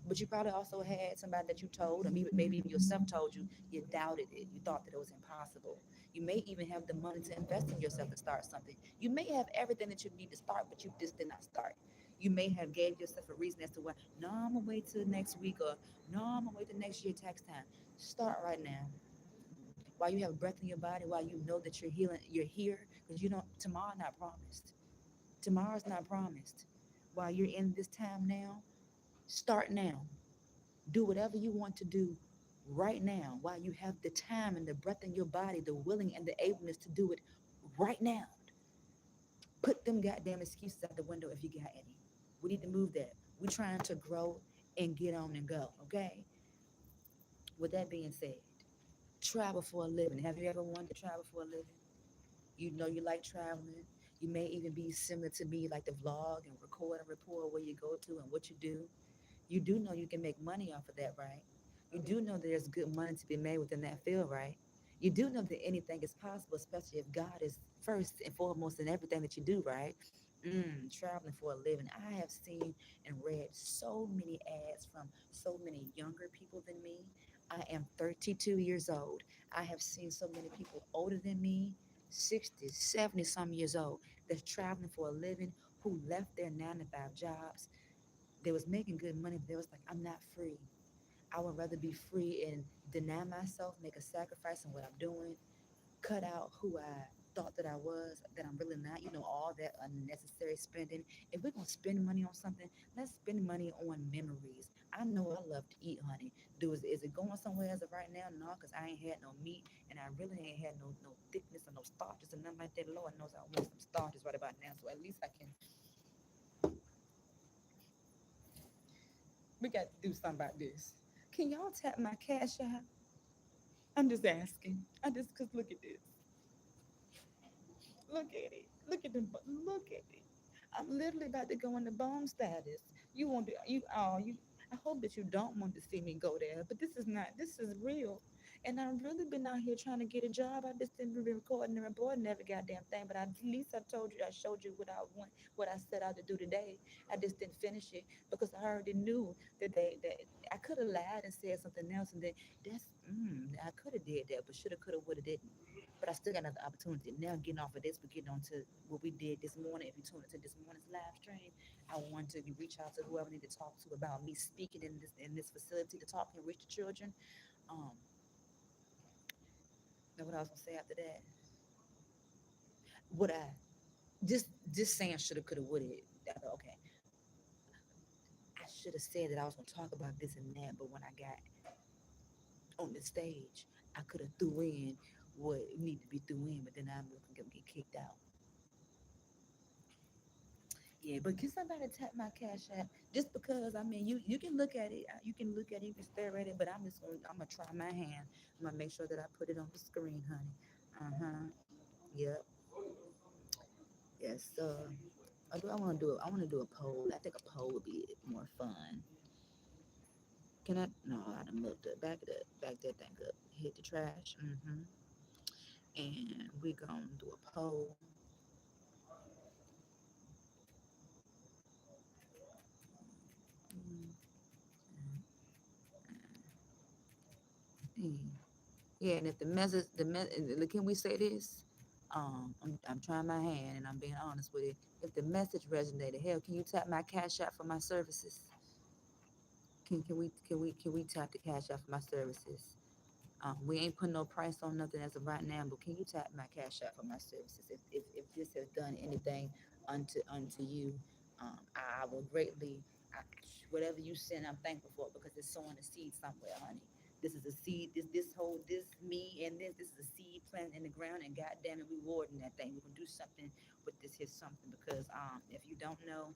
but you probably also had somebody that you told, or maybe even yourself told you. You doubted it. You thought that it was impossible. You may even have the money to invest in yourself to start something. You may have everything that you need to start, but you just did not start. You may have gave yourself a reason as to why. No, I'm gonna wait till next week, or no, I'm gonna wait till next year tax time. Start right now. While you have breath in your body, while you know that you're healing, you're here, because you don't, tomorrow not promised. Tomorrow's not promised. While you're in this time now, start now. Do whatever you want to do right now while you have the time and the breath in your body, the willing and the ableness to do it right now. Put them goddamn excuses out the window if you got any. We need to move that. We're trying to grow and get on and go, okay? With that being said, travel for a living. Have you ever wanted to travel for a living? You know you like traveling. You may even be similar to me, like the vlog and record and report where you go to and what you do. You do know you can make money off of that, right? You do know that there's good money to be made within that field, right? You do know that anything is possible, especially if God is first and foremost in everything that you do, right? Traveling for a living. I have seen and read so many ads from so many younger people than me. I am 32 years old. I have seen so many people older than me, 60, 70 some years old, that's traveling for a living, who left their 9 to 5 jobs. They was making good money, but they was like, I'm not free. I would rather be free and deny myself, make a sacrifice in what I'm doing, cut out who I thought that I was, that I'm really not, all that unnecessary spending. If we're gonna spend money on something, let's spend money on memories. I know I love to eat, honey. Is it going somewhere as of right now? No, because I ain't had no meat and I really ain't had no thickness or no starches and nothing like that. Lord knows I want some starches right about now. So at least I can, we got to do something about this. Can y'all tap my cash app? I'm just asking. I just, cause look at this. Look at it. Look at the. Look at it. I'm literally about to go into bone status. You want to? You? Oh, you. I hope that you don't want to see me go there, but this is not. This is real. And I've really been out here trying to get a job. I just didn't be recording and reporting every goddamn thing. But at least I told you, I showed you what I want, what I set out to do today. I just didn't finish it because I already knew that I could have lied and said something else, and then I could have did that, but shoulda, coulda, woulda, didn't. But I still got another opportunity. Now getting off of this, we're getting on to what we did this morning. If you tune into this morning's live stream, I want to reach out to whoever I need to talk to about me speaking in this facility to talk and reach the children. Um, Know what I was gonna say after that? What I just saying shoulda, coulda, woulda. Okay, I should have said that I was gonna talk about this and that, but when I got on the stage, I could have threw in what needed to be threw in, but then I'm gonna get kicked out. Yeah, but can somebody tap my cash app? Just because, I mean, you can look at it, you can look at it, you can stare at it, but I'm gonna try my hand. I'm gonna make sure that I put it on the screen, honey. Uh-huh. Yep. Yes. I do. I want to do. I want to do a poll. I think a poll would be more fun. Can I? No, I done moved it. Back that thing up. Hit the trash. And we gonna do a poll. Mm, mm. Yeah, and if can we say this? I'm trying my hand and I'm being honest with it. If the message resonated, hell, can you tap my cash app for my services? Can we tap the cash app for my services? We ain't putting no price on nothing as of right now, but can you tap my cash app for my services? If this has done anything unto you, I will greatly, I, whatever you send, I'm thankful for it because it's sowing a seed somewhere, honey. This is a seed. This me and this is a seed planted in the ground, and God damn it, we watering that thing. We're gonna do something with this here something because if you don't know,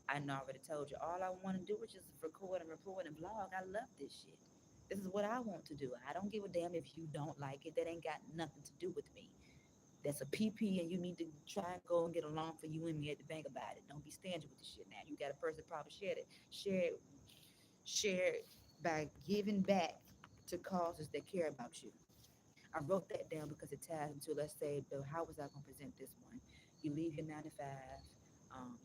I know I already told you. All I want to do is just record and report and blog. I love this shit. This is what I want to do. I don't give a damn if you don't like it. That ain't got nothing to do with me. That's a PP, and you need to try and go and get along for you and me at the bank about it. Don't be stingy with the shit now. You got a person that probably shared it. Share it by giving back to causes that care about you. I wrote that down because it ties into, let's say, how was I going to present this one? You leave your 9 to 5,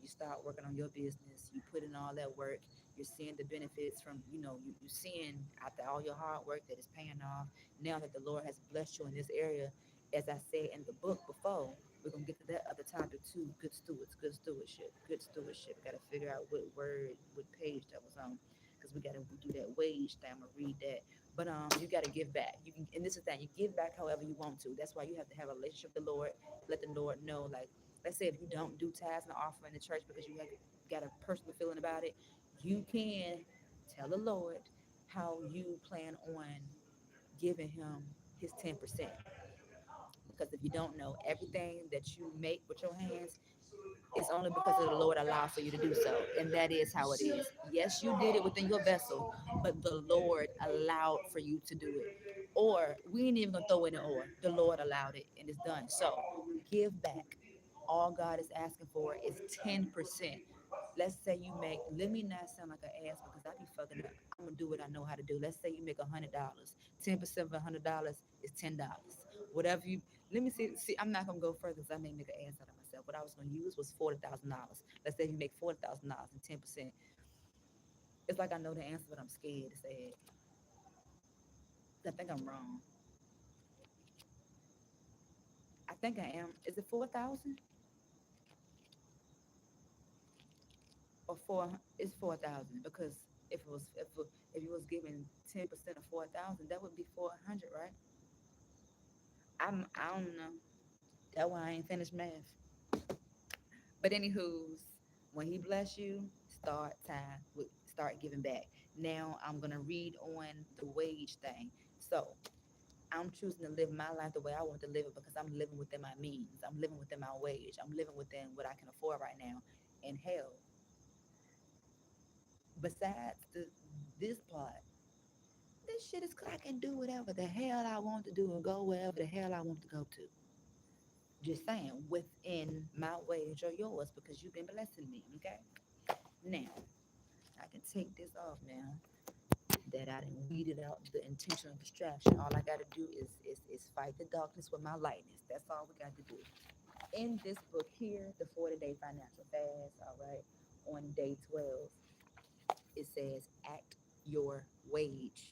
you start working on your business, you put in all that work, you're seeing the benefits from, you seeing after all your hard work that is paying off. Now that the Lord has blessed you in this area, as I said in the book before, we're going to get to that other topic too. Good stewards, good stewardship, good stewardship. Got to figure out what word, what page that was on because we got to do that wage thing. I'm going to read that. But you got to give back. You can, and this is that you give back however you want to. That's why you have to have a relationship with the Lord. Let the Lord know, like, let's say if you don't do tithes and offering in the church because you have got a personal feeling about it, you can tell the Lord how you plan on giving him his 10%. Because if you don't know, everything that you make with your hands is only because of the Lord allowed for you to do so. And that is how it is. Yes, you did it within your vessel, but the Lord allowed for you to do it. Or we ain't even gonna throw in the or. The Lord allowed it and it's done. So give back. All God is asking for is 10%. Let's say you make, let me not sound like an ass because I be fucking up. I'm gonna do what I know how to do. Let's say you make $100. 10% of $100 is $10. Whatever you, let me see, I'm not gonna go further because I may make an ass out of myself. What I was gonna use was $40,000. Let's say you make $40,000 and 10%. It's like I know the answer, but I'm scared to say it. I think I'm wrong. I think I am. Is it 4,000 or four? It's 4,000 because if you was giving 10% of 4,000, that would be 400, right? I don't know. That's why I ain't finished math. But anywho's, when he bless you, start giving back. Now I'm gonna read on the wage thing. So I'm choosing to live my life the way I want to live it because I'm living within my means. I'm living within my wage. I'm living within what I can afford right now. And hell, besides this part, this shit is I can do whatever the hell I want to do and go wherever the hell I want to go to. Just saying, within my wage or yours because you've been blessing me. Okay. Now I can take this off now that I done weeded out the intentional distraction. All I got to do is fight the darkness with my lightness. That's all we got to do. In this book here, the 40-day financial fast, all right, on day 12, it says act your wage.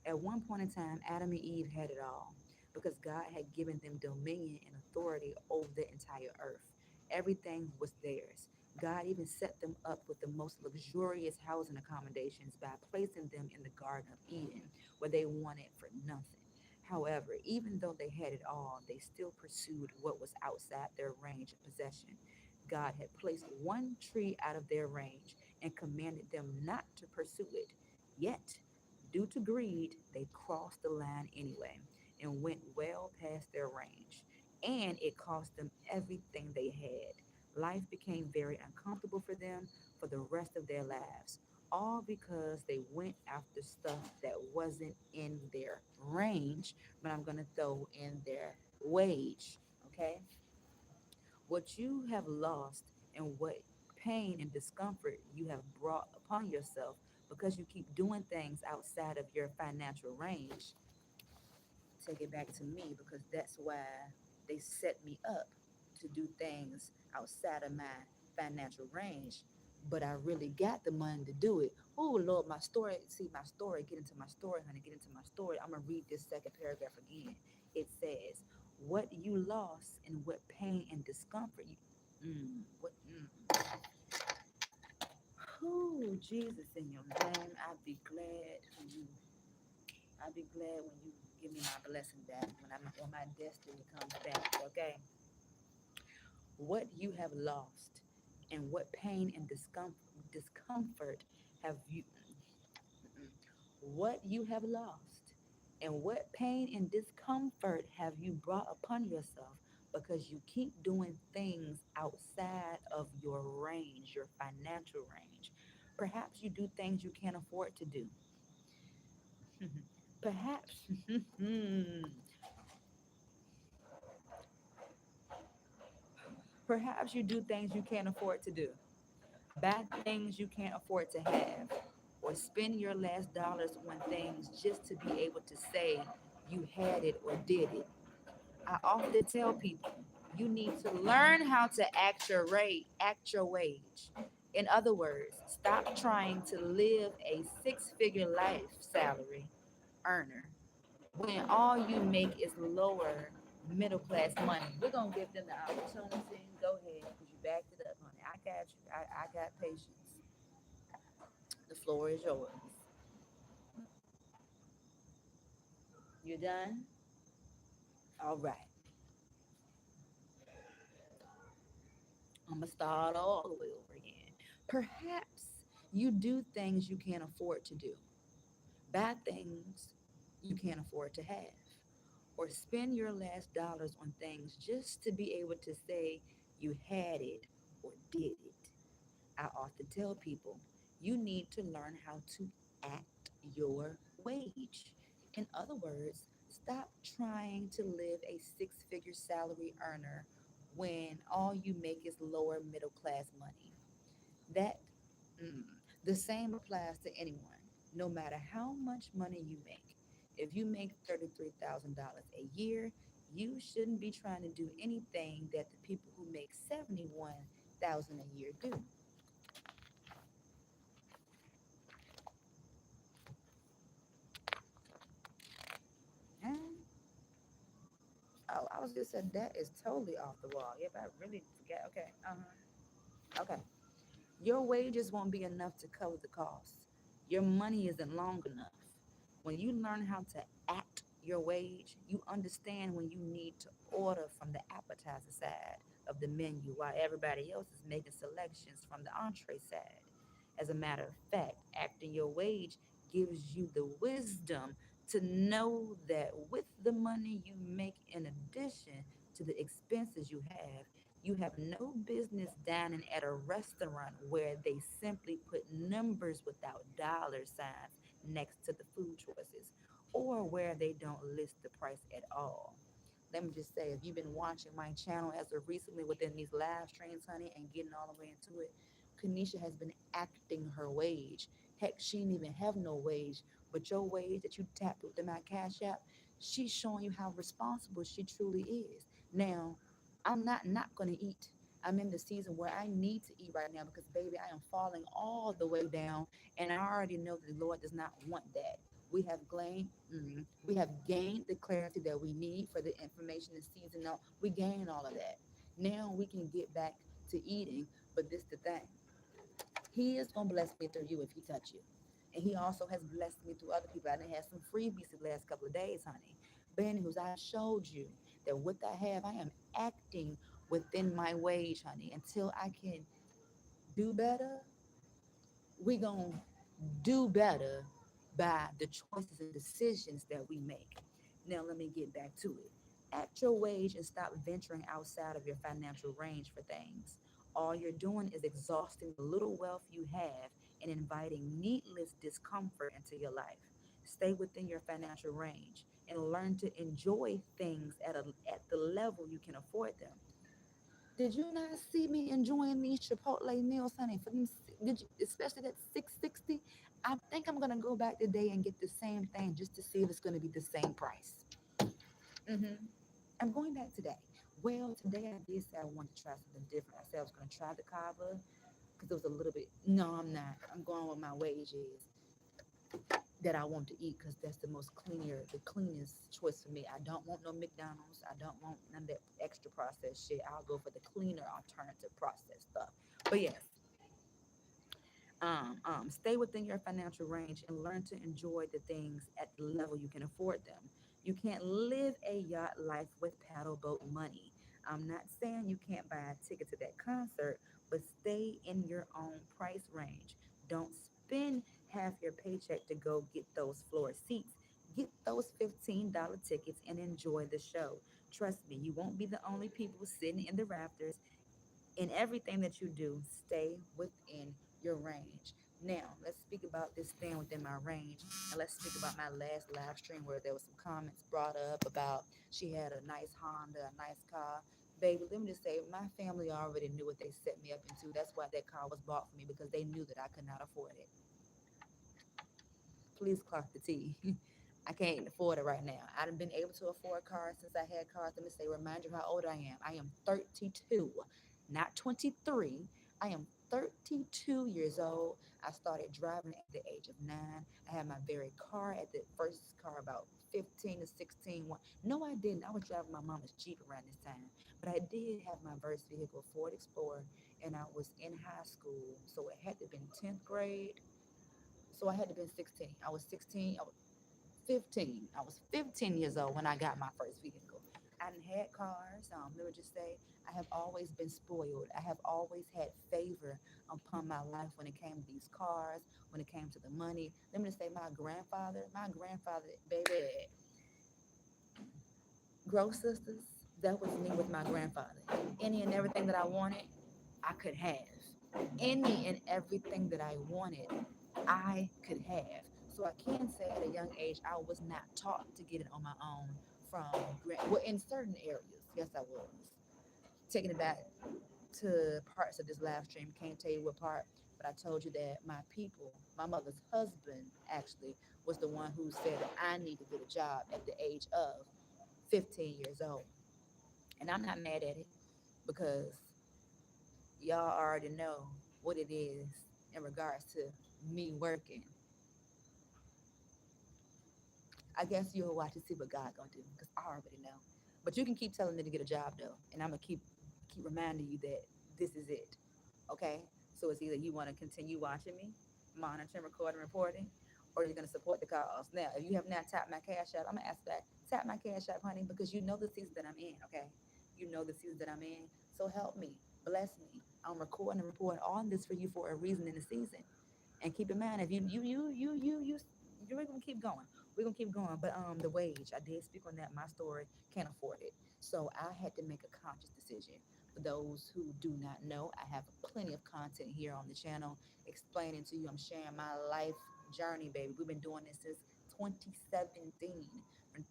At one point in time, Adam and Eve had it all because God had given them dominion and authority over the entire earth. Everything was theirs. God even set them up with the most luxurious housing accommodations by placing them in the Garden of Eden, where they wanted for nothing. However, even though they had it all, they still pursued what was outside their range of possession. God had placed one tree out of their range and commanded them not to pursue it. Yet, due to greed, they crossed the line anyway and went well past their range. And it cost them everything they had. Life became very uncomfortable for them for the rest of their lives, all because they went after stuff that wasn't in their range, but I'm going to throw in their wage. Okay? What you have lost and what pain and discomfort you have brought upon yourself because you keep doing things outside of your financial range, take it back to me because that's why they set me up to do things outside of my financial range. But I really got the money to do it. Oh Lord, my story. See my story. Get into my story, honey. Get into my story. I'm gonna read this second paragraph again. It says, "What you lost and what pain and discomfort you, what, oh Jesus in your name, I'll be glad when you give me my blessing back when my destiny comes back. Okay, what you have lost and what pain and discomfort have you what you have lost and what pain and discomfort have you brought upon yourself because you keep doing things outside of your range, your financial range. Perhaps you do things you can't afford to do. Perhaps perhaps you do things you can't afford to do. Buy things you can't afford to have, or spend your last dollars on things just to be able to say you had it or did it. I often tell people you need to learn how to act your wage. In other words, stop trying to live a six-figure life salary earner when all you make is lower middle class money. We're gonna give them the opportunity. Go ahead, because you backed it up, honey. I got you. I got patience. The floor is yours. You done? All right. I'm gonna start all the way over again. Perhaps you do things you can't afford to do, buy things you can't afford to have, or spend your last dollars on things just to be able to say you had it or did it. I often tell people you need to learn how to act your wage. In other words, stop trying to live a six-figure salary earner when all you make is lower middle class money. That mm, the same applies to anyone, no matter how much money you make. If you make $33,000 a year, you shouldn't be trying to do anything that the people who make 71,000 a year do. Huh? Oh, I was just saying that is totally off the wall. Yep, I really forget. Okay. Okay. Your wages won't be enough to cover the costs. Your money isn't long enough. When you learn how to act your wage, you understand when you need to order from the appetizer side of the menu while everybody else is making selections from the entree side. As a matter of fact, acting your wage gives you the wisdom to know that with the money you make in addition to the expenses you have no business dining at a restaurant where they simply put numbers without dollar signs next to the food choices, or where they don't list the price at all. Let me just say, if you've been watching my channel as of recently within these live streams, honey, and getting all the way into it, Kanisha has been acting her wage. Heck, she didn't even have no wage, but your wage that you tapped within my Cash App, she's showing you how responsible she truly is. Now, I'm not gonna eat. I'm in the season where I need to eat right now because, baby, I am falling all the way down, and I already know that the Lord does not want that. We have gained the clarity that we need for the information and season. Out, we gain all of that. Now we can get back to eating. But this the thing: He is gonna bless me through you if He touch you, and He also has blessed me through other people. I done had some freebies the last couple of days, honey. But anyways, I showed you that what I have, I am acting within my wage, honey. Until I can do better, we gonna do better by the choices and decisions that we make. Now let me get back to it. Act your wage and stop venturing outside of your financial range for things. All you're doing is exhausting the little wealth you have and inviting needless discomfort into your life. Stay within your financial range and learn to enjoy things at the level you can afford them. Did you not see me enjoying these Chipotle meals, honey? For them, did you, especially that 660? I think I'm gonna go back today and get the same thing just to see if it's gonna be the same price. hmm I'm going back today. Well, today I did say I wanted to try something different. I said I was gonna try the kava because it was a little bit. No, I'm not. I'm going with my wage is that I want to eat because that's the cleanest choice for me. I don't want no McDonald's. I don't want none of that extra processed shit. I'll go for the cleaner alternative processed stuff. But yes, stay within your financial range and learn to enjoy the things at the level you can afford them. You can't live a yacht life with paddle boat money. I'm not saying you can't buy a ticket to that concert, but stay in your own price range. Don't spend half your paycheck to go get those floor seats. Get those $15 tickets and enjoy the show. Trust me, you won't be the only people sitting in the rafters. In everything that you do, stay within your range. Now, let's speak about this staying within my range. And let's speak about my last live stream where there was some comments brought up about she had a nice Honda, a nice car. Baby, let me just say, my family already knew what they set me up into. That's why that car was bought for me because they knew that I could not afford it. Please clock the T. I can't afford it right now. I have been able to afford cars since I had cars. Let me say, remind you how old I am. I am 32, not 23. I am 32 years old. I started driving at the age of 9. I had my very car at the first car about 15 to 16. No, I didn't. I was driving my mama's Jeep around this time. But I did have my first vehicle, Ford Explorer, and I was in high school. So it had to have been 10th grade. So I had to have been 16. I was 16. 15. I was 15 years old when I got my first vehicle. I done had cars. Let me just say, I have always been spoiled. I have always had favor upon my life when it came to these cars, when it came to the money. Let me just say, my grandfather, baby, Grow Sisters, that was me with my grandfather. Any and everything that I wanted, I could have. Any and everything that I wanted, I could have. So I can say at a young age, I was not taught to get it on my own from, well, in certain areas, yes, I was. Taking it back to parts of this live stream, can't tell you what part, but I told you that my people, my mother's husband actually, was the one who said that I need to get a job at the age of 15 years old. And I'm not mad at it because y'all already know what it is in regards to me working. I guess you'll watch and see what God gonna do because I already know. But you can keep telling me to get a job though, and I'm gonna keep reminding you that this is it. Okay? So it's either you want to continue watching me, monitoring, recording, reporting, or you're gonna support the cause. Now, if you have not tapped my cash app, I'm gonna ask that tap my cash app, honey, because you know the season that I'm in. Okay? You know the season that I'm in. So help me, bless me. I'm recording and reporting on this for you for a reason in the season. And keep in mind, if we're gonna keep going. We're gonna keep going. But the wage, I did speak on that. My story can't afford it, so I had to make a conscious decision. For those who do not know, I have plenty of content here on the channel explaining to you. I'm sharing my life journey, baby. We've been doing this since 2017. From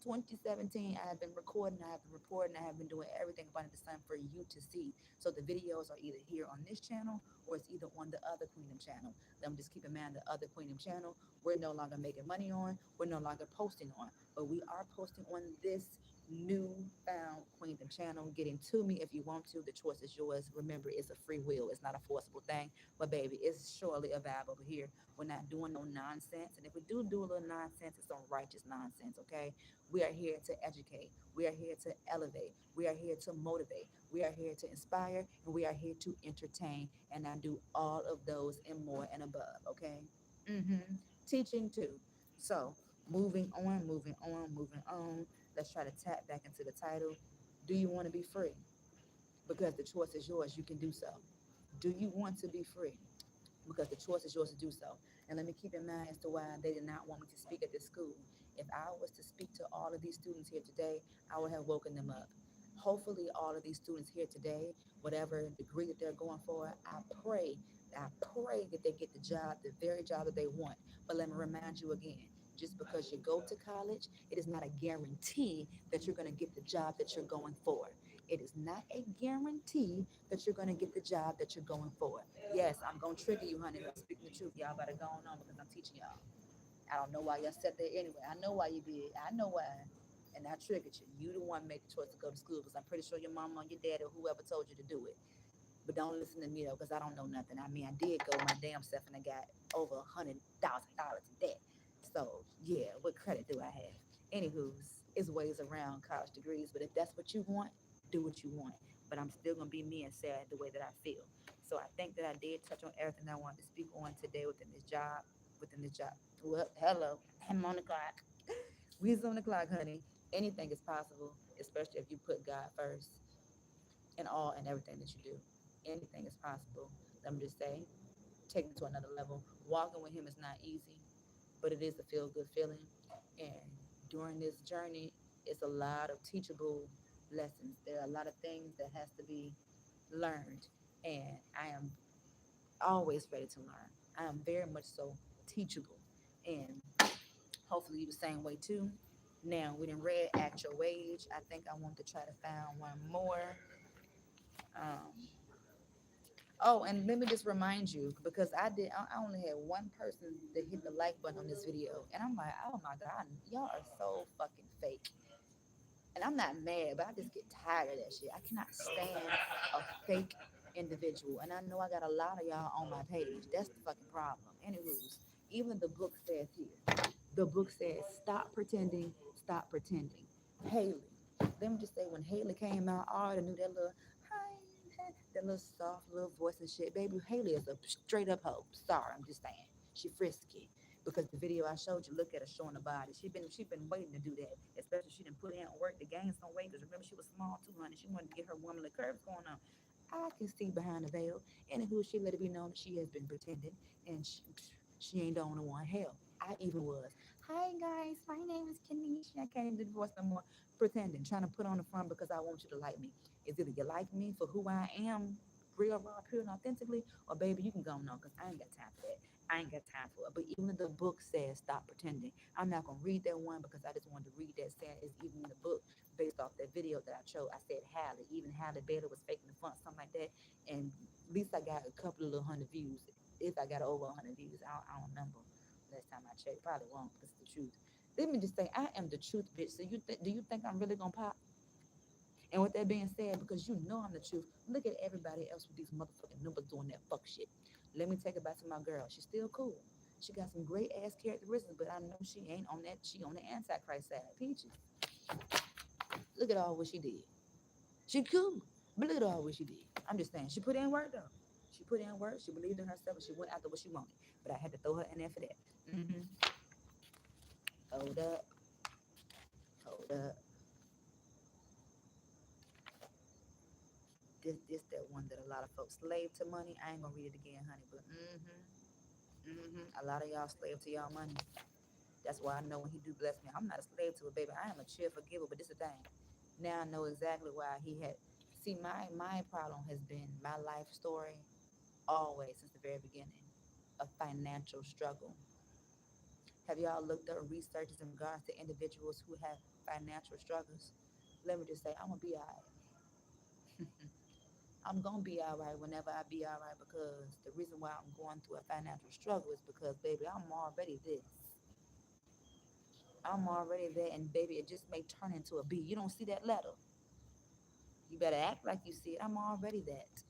2017, I have been recording, I have been reporting, I have been doing everything under the sun for you to see. So the videos are either here on this channel or it's either on the other QueenDom channel. Them just keep in mind the other QueenDom channel, we're no longer making money on, we're no longer posting on, but we are posting on this new found QueenDom channel. Get into me if you want to. The choice is yours. Remember, it's a free will, it's not a forcible thing. But baby, it's surely available here. We're not doing no nonsense. And if we do a little nonsense, it's on righteous nonsense, okay? We are here to educate. We are here to elevate. We are here to motivate. We are here to inspire. And we are here to entertain. And I do all of those and more and above, okay? Mm-hmm. Teaching too. So, moving on. Let's try to tap back into the title. Do you want to be free? Because the choice is yours. You can do so. Do you want to be free? Because the choice is yours to do so. And let me keep in mind as to why they did not want me to speak at this school. If I was to speak to all of these students here today, I would have woken them up. Hopefully, all of these students here today, whatever degree that they're going for, I pray that they get the job, the very job that they want. But let me remind you again, just because you go to college, it is not a guarantee that you're going to get the job that you're going for. It is not a guarantee that you're going to get the job that you're going for. Yes, I'm gonna trigger you, honey. I'm speaking the truth. Y'all better go on because I'm teaching y'all. I don't know why y'all sat there anyway. I know why you did. I know why. And I triggered you. You the one made the choice to go to school because I'm pretty sure your mama or your dad or whoever told you to do it. But don't listen to me though, because I don't know nothing. I mean, I did go my damn self and I got over $100,000 in debt. So yeah, what credit do I have? Anywho's, is ways around college degrees. But if that's what you want, do what you want. But I'm still gonna be me and say it the way that I feel. So I think that I did touch on everything I wanted to speak on today within this job. Within this job. Well, hello, I'm on the clock. We's on the clock, honey. Anything is possible, especially if you put God first in all and everything that you do. Anything is possible. Let me just say, take it to another level. Walking with Him is not easy, but it is a feel good feeling. And during this journey, it's a lot of teachable lessons. There are a lot of things that has to be learned, and I am always ready to learn. I am very much so teachable, and hopefully you the same way too. Now we didn't read Act Your Wage. I think I want to try to find one more. Um, Oh, and let me just remind you because I only had one person that hit the like button on this video, and I'm like, oh my god, y'all are so fucking fake. And I'm not mad, but I just get tired of that shit. I cannot stand a fake individual, and I know I got a lot of y'all on my page. That's the fucking problem. Anyways, even the book says here, the book says, stop pretending, stop pretending. Haley, let me just say, when Haley came out, I already knew that little hi, that little soft little voice and shit. Baby, Haley is a straight up hoe. Sorry, I'm just saying. She frisky. because the video I showed you, look at her showing the body. She been waiting to do that, especially she didn't put in work to gain some weight. Because remember, she was small, 200. She wanted to get her womanly curves going on. I can see behind the veil. Anywho, she let it be known that she has been pretending, and she ain't the only one. Hell, I even was. Hi guys, my name is Kenisha. I can't even do the voice no more. Pretending, trying to put on the front because I want you to like me. It's either you like me for who I am, real, raw, pure, and authentically, or baby, you can go on because I ain't got time for that. I ain't got time for it. But even if the book says stop pretending, I'm not gonna read that one because I just wanted to read that saying it's even in the book based off that video that I chose. I said Halle, even Halle Bailey was faking the front, something like that. And at least I got a couple of little hundred views. If I got over 100 views, I don't remember. Last time I checked, probably won't because it's the truth. Let me just say, I am the truth, bitch. So do you think I'm really gonna pop? And with that being said, because you know I'm the truth, look at everybody else with these motherfucking numbers doing that fuck shit. Let me take it back to my girl. She's still cool. She got some great ass characteristics, but I know she ain't on that. She on the antichrist side. Peaches. Look at all what she did. She cool, but look at all what she did. I'm just saying, she put in work though. She put in work. She believed in herself, and she went after what she wanted. But I had to throw her in there for that. Hold up, hold up. This that one that a lot of folks slave to money. I ain't gonna read it again, honey, but a lot of y'all slave to y'all money. That's why I know when he do bless me, I'm not a slave to it, baby. I am a cheerful giver, but this is the thing. Now I know exactly why he had. See, my problem has been my life story always since the very beginning, a financial struggle. Have y'all looked up researches in regards to individuals who have financial struggles? Let me just say, I'm gonna be all right. I'm gonna be all right whenever I be all right because the reason why I'm going through a financial struggle is because, baby, I'm already this. I'm already there, and baby, it just may turn into a B. You don't see that letter. You better act like you see it. I'm already that.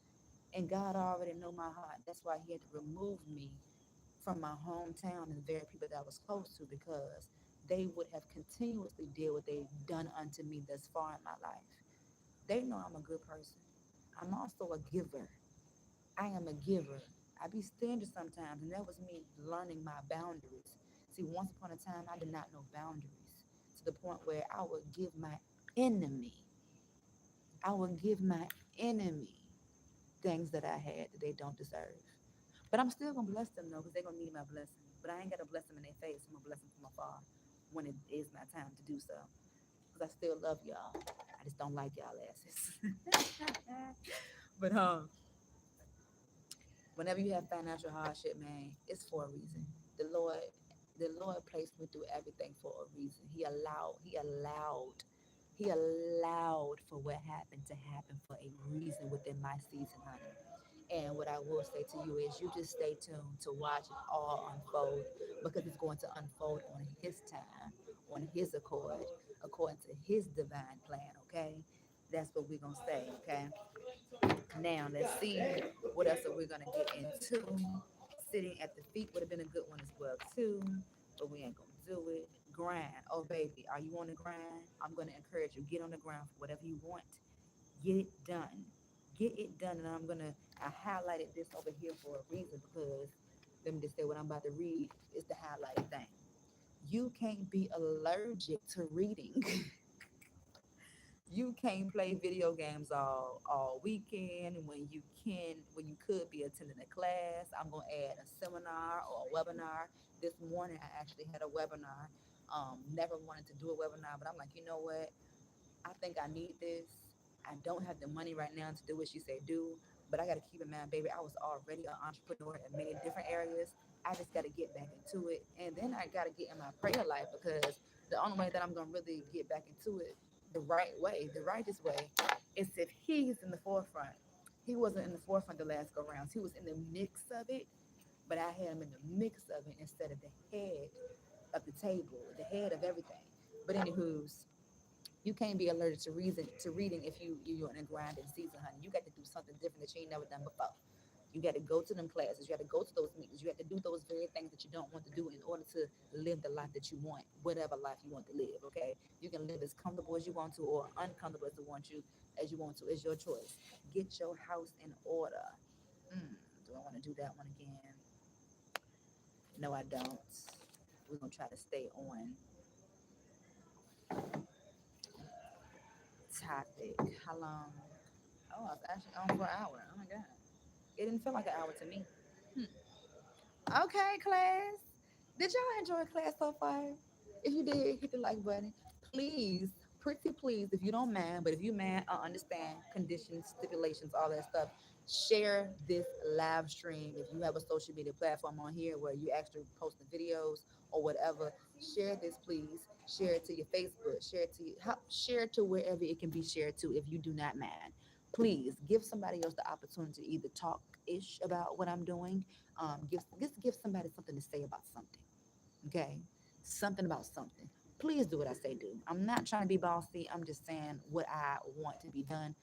And God already know my heart. That's why he had to remove me from my hometown and the very people that I was close to because they would have continuously did what they've done unto me thus far in my life. They know I'm a good person. I'm also a giver. I am a giver. I be stingy sometimes, and that was me learning my boundaries. See, once upon a time, I did not know boundaries to the point where enemy, I would give my enemy things that I had that they don't deserve. But I'm still gonna bless them though, because they're gonna need my blessing. But I ain't gotta bless them in their face. I'm gonna bless them from afar when it is my time to do so. Because I still love y'all. I just don't like y'all asses. But whenever you have financial hardship, man, it's for a reason. The Lord, the Lord placed me through everything for a reason. He allowed for what happened to happen for a reason within my season, honey. And what I will say to you is you just stay tuned to watch it all unfold because it's going to unfold on his time, on his accord, according to his divine plan, okay? That's what we're gonna say, okay? Now let's see what else are we gonna get into. Sitting at the feet would have been a good one as well too, but we ain't gonna do it. Grind. Oh baby, are you on the grind? I'm gonna encourage you. Get on the ground for whatever you want. Get it done. Get it done. And I highlighted this over here for a reason because let me just say what I'm about to read is the highlighted thing. You can't be allergic to reading. You can't play video games all weekend when you could be attending a class. I'm gonna add a seminar or a webinar. This morning I actually had a webinar. Never wanted to do a webinar, but I'm like, you know what? I think I need this. I don't have the money right now to do what she said do, but I got to keep in mind, baby, I was already an entrepreneur in many different areas. I just got to get back into it. And then I got to get in my prayer life because the only way that I'm going to really get back into it the right way, the righteous way, is if he's in the forefront. He wasn't in the forefront the last go rounds. He was in the mix of it, but I had him in the mix of it instead of the head of the table, the head of everything. But anywho's, you can't be allergic to reading if you're in a grinding season, honey. You got to do something different that you ain't never done before. You got to go to them classes. You got to go to those meetings. You have to do those very things that you don't want to do in order to live the life that you want, whatever life you want to live. Okay, you can live as comfortable as you want to, or uncomfortable as you want to. It's your choice. Get your house in order. Do I want to do that one again? No, I don't. we're gonna try to stay on topic. How long? Oh, I was actually on for an hour. Oh my god. It didn't feel like an hour to me. Okay, class. Did y'all enjoy class so far? If you did, hit the like button. Please, pretty please, if you don't mind, but if you mind, I understand conditions, stipulations, all that stuff. Share this live stream. If you have a social media platform on here where you actually posting videos or whatever, share this, please. Share it to your Facebook. Share it to wherever it can be shared to. If you do not mind, please give somebody else the opportunity to either talk ish about what I'm doing, give somebody something to say about something. Okay, something about something. Please do what I say do. I'm not trying to be bossy. I'm just saying what I want to be done.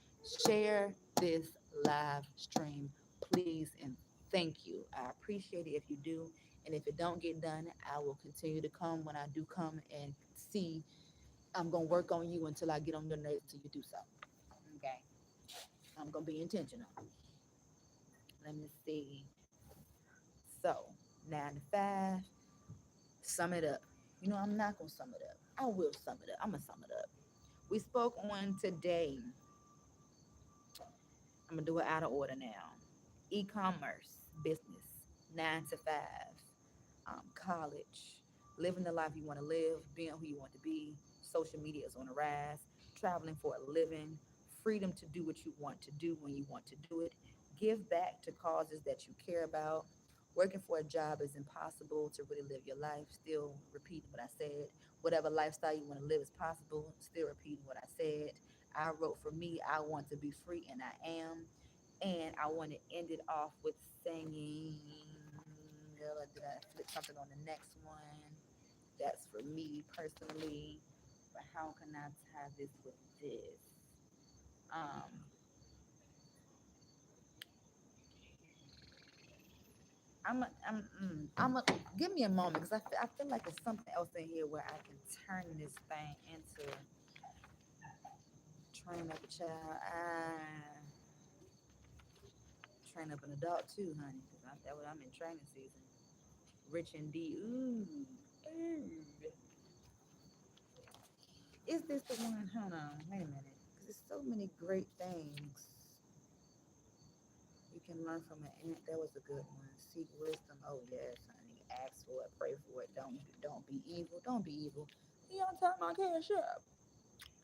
Share this live stream, please, and thank you. I appreciate it if you do. And if it don't get done, I will continue to come when I do come and see. I'm gonna work on you until I get on your nerves until you do so. Okay, I'm gonna be intentional. Let me see. So 9 to 5. Sum it up. I'm not gonna sum it up. I will sum it up. I'm gonna sum it up. We spoke on today. I'm gonna do it out of order now. E-commerce, business, 9 to 5, college, living the life you want to live, being who you want to be. Social media is on the rise. Traveling for a living, freedom to do what you want to do when you want to do it. Give back to causes that you care about. Working for a job is impossible to really live your life. Still repeating what I said. Whatever lifestyle you want to live is possible. Still repeating what I said. I wrote for me, I want to be free, and I am. And I want to end it off with singing. Did I flip something on the next one? That's for me personally. But how can I tie this with this? Um, I'm a, give me a moment because I feel like there's something else in here where I can turn this thing into train up a child. Train up an adult too, honey. Because that what I'm in training season. Rich and D. Ooh. Ooh. Is this the one? Hold on. Wait a minute. Because there's so many great things you can learn from an ant. That was a good one. Seek wisdom. Oh yes, honey. Ask for it. Pray for it. Don't be evil. Don't be evil. He don't talk my cash up.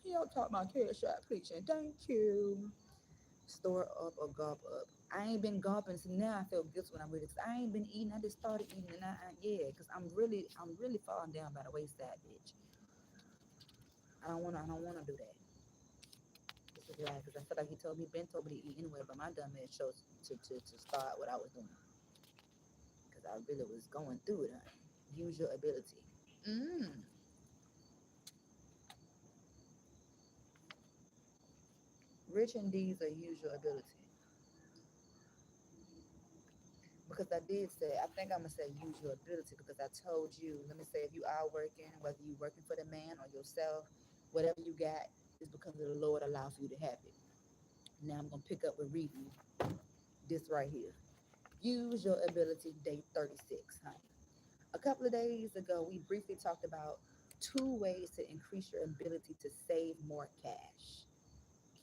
He don't talk my cash up, please and thank you. Store up or gulp up. I ain't been gulping, so now I feel guilty when I'm reading. Cause I ain't been eating. I just started eating, and yeah, cause I'm really falling down by the wayside, bitch. I don't wanna do that. This is why, cause I feel like Ben told me to eat anyway, but my dumb ass chose to start what I was doing, cause I really was going through it, honey. Use your ability. Mm. Rich and D's are use your ability. Because I did say, I think I'm gonna say use your ability because I told you, let me say if you are working, whether you're working for the man or yourself, whatever you got is because of the Lord allow for you to have it. Now I'm gonna pick up with reading this right here. Use your ability, day 36, honey. A couple of days ago, we briefly talked about 2 ways to increase your ability to save more cash.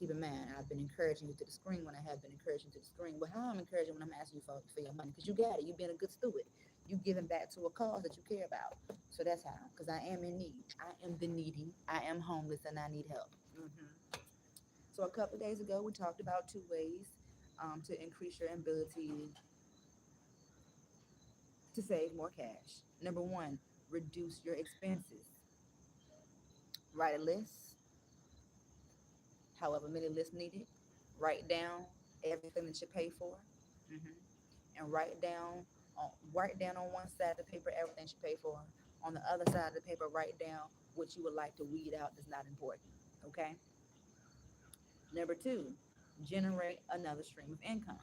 Keep in mind, I've been encouraging you to the screen when I have been encouraging you to the screen. Well, how I'm encouraging when I'm asking you for your money, because you got it. You've been a good steward. You giving back to a cause that you care about. So that's how, because I am in need. I am the needy. I am homeless and I need help. So a couple of days ago, we talked about 2 ways to increase your ability to save more cash. Number one, reduce your expenses. Write a list, however many lists needed. Write down everything that you pay for. Mhm. And write down on one side of the paper everything you pay for. On the other side of the paper, write down what you would like to weed out that's not important. Okay. Number two, generate another stream of income.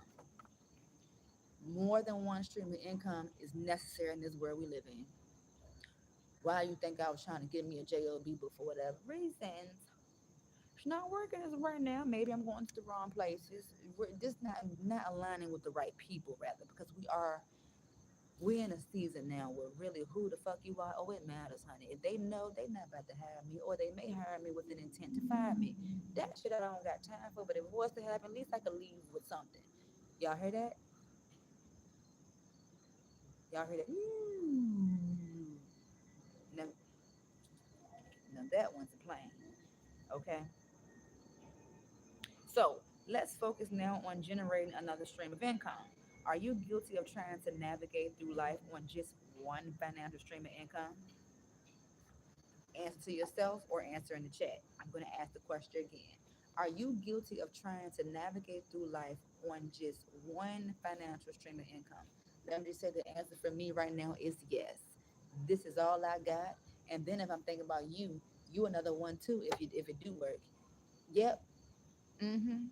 More than one stream of income is necessary in this world we live in. Why you think I was trying to get me a job, but for whatever reasons, it's not working as of right now. Maybe I'm going to the wrong places. We're just not aligning with the right people, rather, because we are We're in a season now where really who the fuck you are, oh, it matters, honey. If they know they not about to hire me, or they may hire me with an intent to fire me, that shit I don't got time for. But if it was to happen, at least I could leave with something. Y'all hear that? Y'all hear that? Now, now that one's a plane. Okay. So let's focus now on generating another stream of income. Are you guilty of trying to navigate through life on just one financial stream of income? Answer to yourself or answer in the chat. I'm going to ask the question again. Are you guilty of trying to navigate through life on just one financial stream of income? Let me just say the answer for me right now is yes. This is all I got. And then if I'm thinking about you, you another one too if it do work. Yep. Mm-hmm.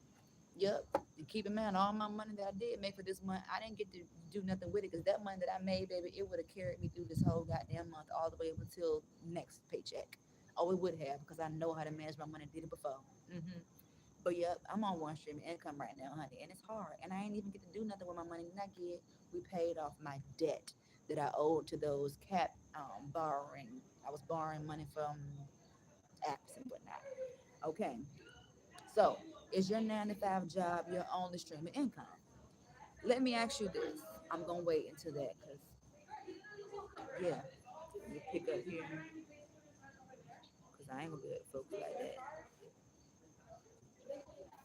Yep. And keep in mind, all my money that I did make for this month, I didn't get to do nothing with it because that money that I made, baby, it would have carried me through this whole goddamn month all the way up until next paycheck. Oh, it would have because I know how to manage my money. Did it before. Hmm. But yep, I'm on one stream of income right now, honey, and it's hard. And I ain't even get to do nothing with my money. Didn't I get? We paid off my debt that I owed to those cap borrowing. I was borrowing money from apps and whatnot. Okay, so is your 9 to 5 job your only stream of income? Let me ask you this. I'm gonna wait until that because yeah, you pick up here because I ain't gonna be able to focus like that.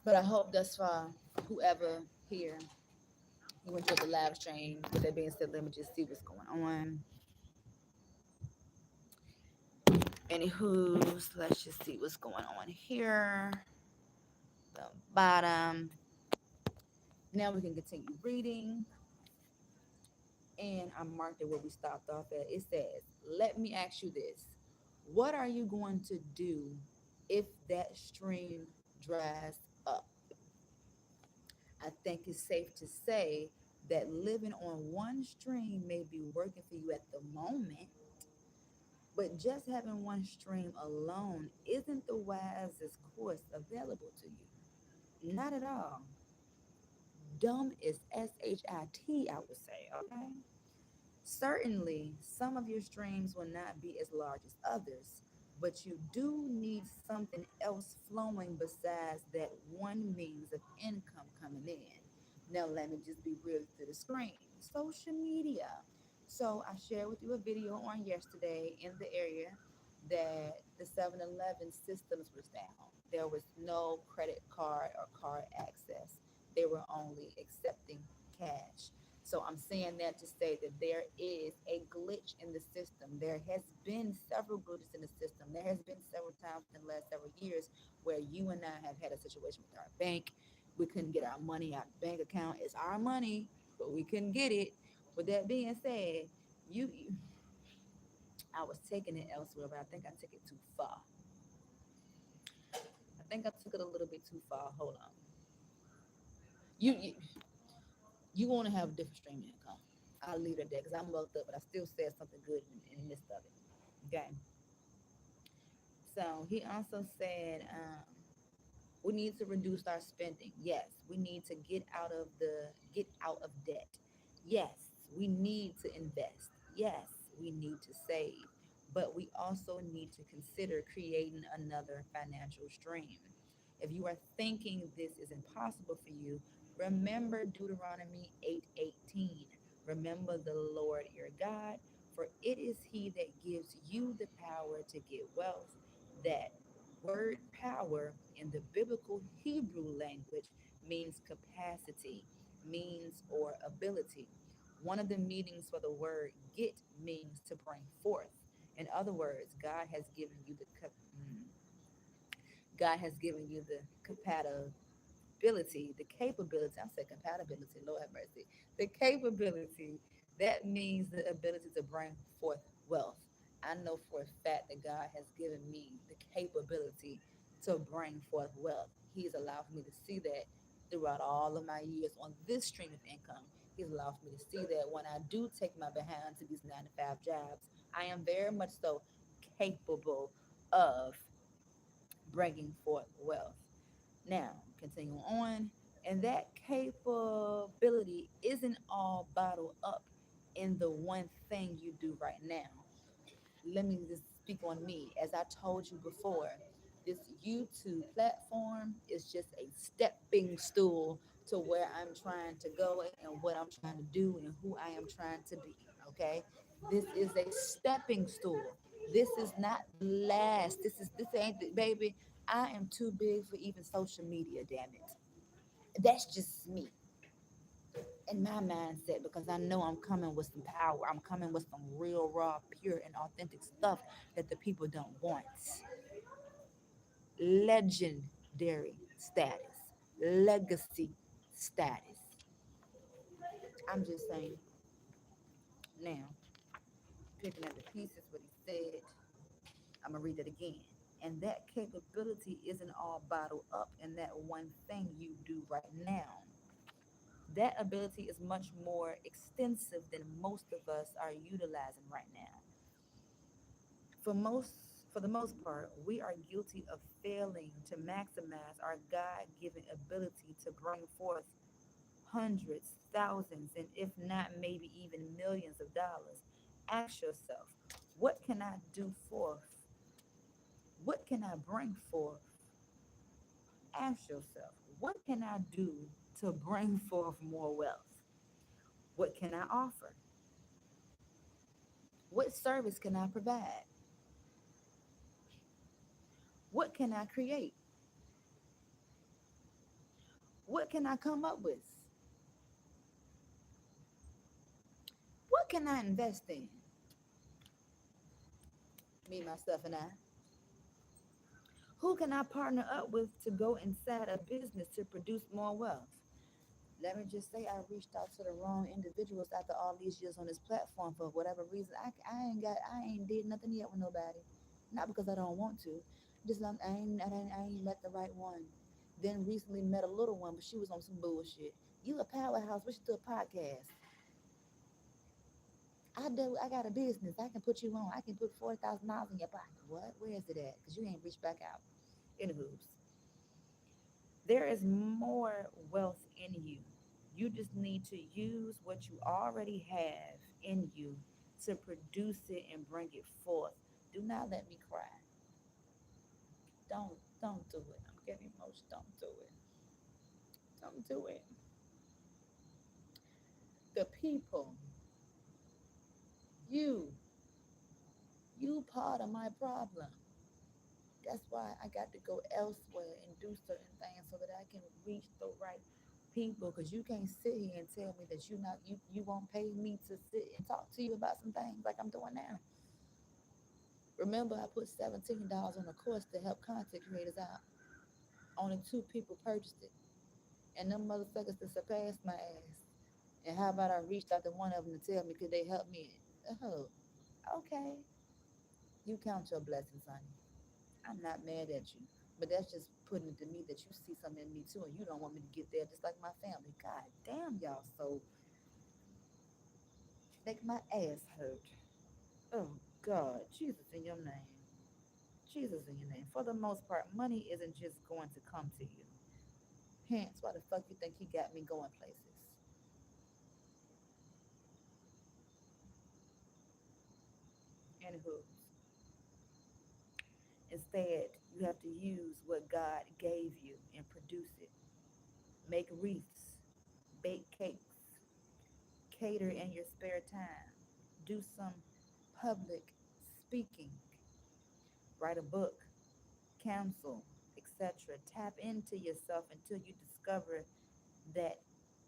But I hope thus far, whoever here, you went to the live stream. With that being said, let me just see what's going on. Anywho's, let's just see what's going on here. The bottom. Now we can continue reading. And I marked it where we stopped off at. It says, let me ask you this. What are you going to do if that stream dries up? I think it's safe to say that living on one stream may be working for you at the moment, but just having one stream alone isn't the wisest course available to you. Not at all. Dumb is SHIT, I would say, okay? Certainly, some of your streams will not be as large as others, but you do need something else flowing besides that one means of income coming in. Now, let me just be real to the screen. Social media. So, I shared with you a video on yesterday in the area that the 7-Eleven systems was down. There was no credit card or card access. They were only accepting cash. So I'm saying that to say that there is a glitch in the system. There has been several glitches in the system. There has been several times in the last several years where you and I have had a situation with our bank. We couldn't get our money out of the bank account. It's our money, but we couldn't get it. With that being said, you I was taking it elsewhere, but I think I took it too far. I think I took it a little bit too far. Hold on. You you want to have a different stream of income. I'll leave it at that because I'm looked up, but I still said something good in the midst of it. Okay. So he also said we need to reduce our spending. Yes, we need to get out of debt. Yes, we need to invest. Yes, we need to save. But we also need to consider creating another financial stream. If you are thinking this is impossible for you, remember Deuteronomy 8:18. Remember the Lord your God, for it is he that gives you the power to get wealth. That word power in the biblical Hebrew language means capacity, means or ability. One of the meanings for the word get means to bring forth. In other words, God has given you the compatibility, the capability. I'm saying compatibility, Lord have mercy. The capability, that means the ability to bring forth wealth. I know for a fact that God has given me the capability to bring forth wealth. He's allowed for me to see that throughout all of my years on this stream of income. He's allowed for me to see that when I do take my behind to these 9 to 5 jobs, I am very much so capable of bringing forth wealth. Now, continue on, and that capability isn't all bottled up in the one thing you do right now. Let me just speak on me. As I told you before, this YouTube platform is just a stepping stool to where I'm trying to go and what I'm trying to do and who I am trying to be. Okay. This is a stepping stool. This is not the last. This ain't the baby. I am too big for even social media, damn it. That's just me in my mindset because I know I'm coming with some power. I'm coming with some real, raw, pure, and authentic stuff that the people don't want. Legendary status, legacy status. I'm just saying now, picking up the pieces, what he said, I'm going to read it again. And that capability isn't all bottled up in that one thing you do right now. That ability is much more extensive than most of us are utilizing right now. For most for the most part, we are guilty of failing to maximize our God-given ability to bring forth hundreds, thousands, and if not maybe even millions of dollars. Ask yourself, what can I do forth? What can I bring forth? Ask yourself, what can I do to bring forth more wealth? What can I offer? What service can I provide? What can I create? What can I come up with? What can I invest in? Me, myself, and I. Who can I partner up with to go inside a business to produce more wealth? Let me just say, I reached out to the wrong individuals after all these years on this platform for whatever reason. I ain't did nothing yet with nobody. Not because I don't want to, just I ain't met the right one. Then recently met a little one, but she was on some bullshit. You a powerhouse? We should do a podcast. I do. I got a business. I can put you on. I can put $40,000 in your pocket. What? Where is it at? Because you ain't reached back out. Anywho, there is more wealth in you. You just need to use what you already have in you to produce it and bring it forth. Do not let me cry. Don't do it. I'm getting emotional. Don't do it. Don't do it. The people, you, you part of my problem. That's why I got to go elsewhere and do certain things so that I can reach the right people. Because you can't sit here and tell me that you won't pay me to sit and talk to you about some things like I'm doing now. Remember, I put $17 on a course to help content creators out. Only two people purchased it, and them motherfuckers to surpass my ass. And how about I reached out to one of them to tell me could they help me? Oh, okay. You count your blessings, honey. I'm not mad at you. But that's just putting it to me that you see something in me too, and you don't want me to get there just like my family. God damn, y'all so make my ass hurt. Oh God, Jesus in your name. Jesus in your name. For the most part, money isn't just going to come to you. Hence, why the fuck you think he got me going places? Anywho, instead, you have to use what God gave you and produce it. Make wreaths, bake cakes, cater in your spare time, do some public speaking, write a book, counsel, etc. Tap into yourself until you discover that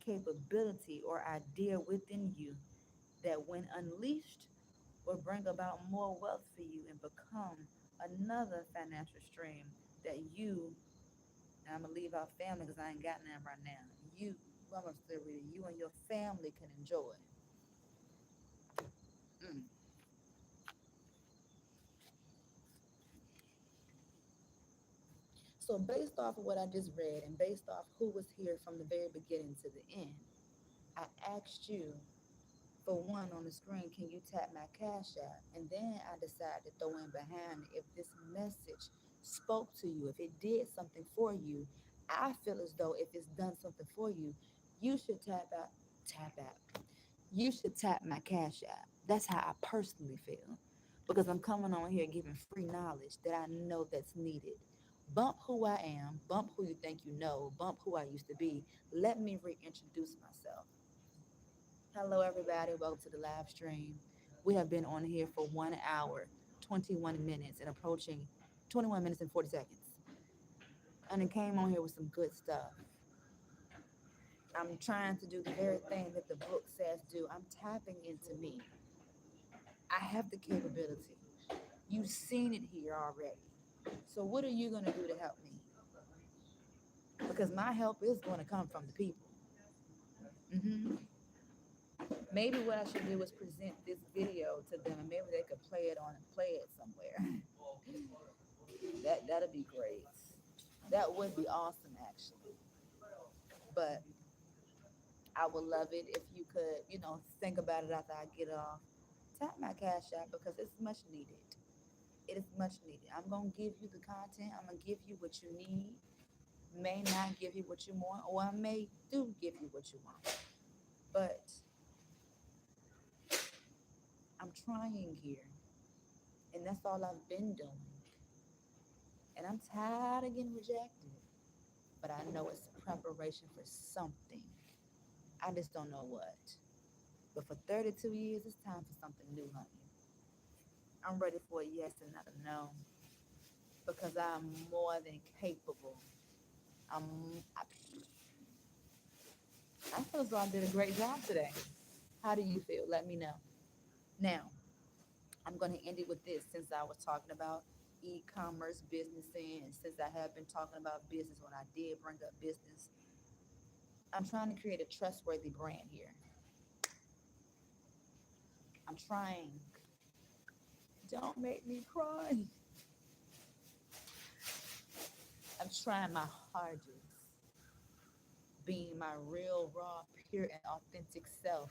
capability or idea within you that, when unleashed, will bring about more wealth for you and become another financial stream that you, and I'm gonna leave out family because I ain't got none right now. I'm gonna still read it, you and your family can enjoy. Mm. So, based off of what I just read and based off who was here from the very beginning to the end, I asked you for one on the screen, can you tap my cash app? And then I decided to throw in behind it, if this message spoke to you, if it did something for you, I feel as though if it's done something for you, you should tap out, you should tap my cash app. That's how I personally feel. Because I'm coming on here giving free knowledge that I know that's needed. Bump who I am, bump who you think you know, bump who I used to be. Let me reintroduce myself. Hello, everybody. Welcome to the live stream. We have been on here for 1 hour, 21 minutes, and approaching 21 minutes and 40 seconds. And it came on here with some good stuff. I'm trying to do the very thing that the book says do. I'm tapping into me. I have the capability. You've seen it here already. So what are you going to do to help me? Because my help is going to come from the people. hmm Maybe what I should do is present this video to them, and maybe they could play it somewhere. That'd be great. That would be awesome, actually. But I would love it if you could, think about it after I get off. Tap my cash app because it's much needed. It is much needed. I'm gonna give you the content. I'm gonna give you what you need. May not give you what you want, or I may do give you what you want. But I'm trying here, and that's all I've been doing. And I'm tired of getting rejected. But I know it's preparation for something. I just don't know what. But for 32 years, it's time for something new, honey. I'm ready for a yes and not a no because I'm more than capable. I'm, I, I feel as though I did a great job today. How do you feel? Let me know. Now, I'm going to end it with this since I was talking about e-commerce business and since I have been talking about business when I did bring up business, I'm trying to create a trustworthy brand here. I'm trying. Don't make me cry. I'm trying my hardest, being my real, raw, pure, and authentic self.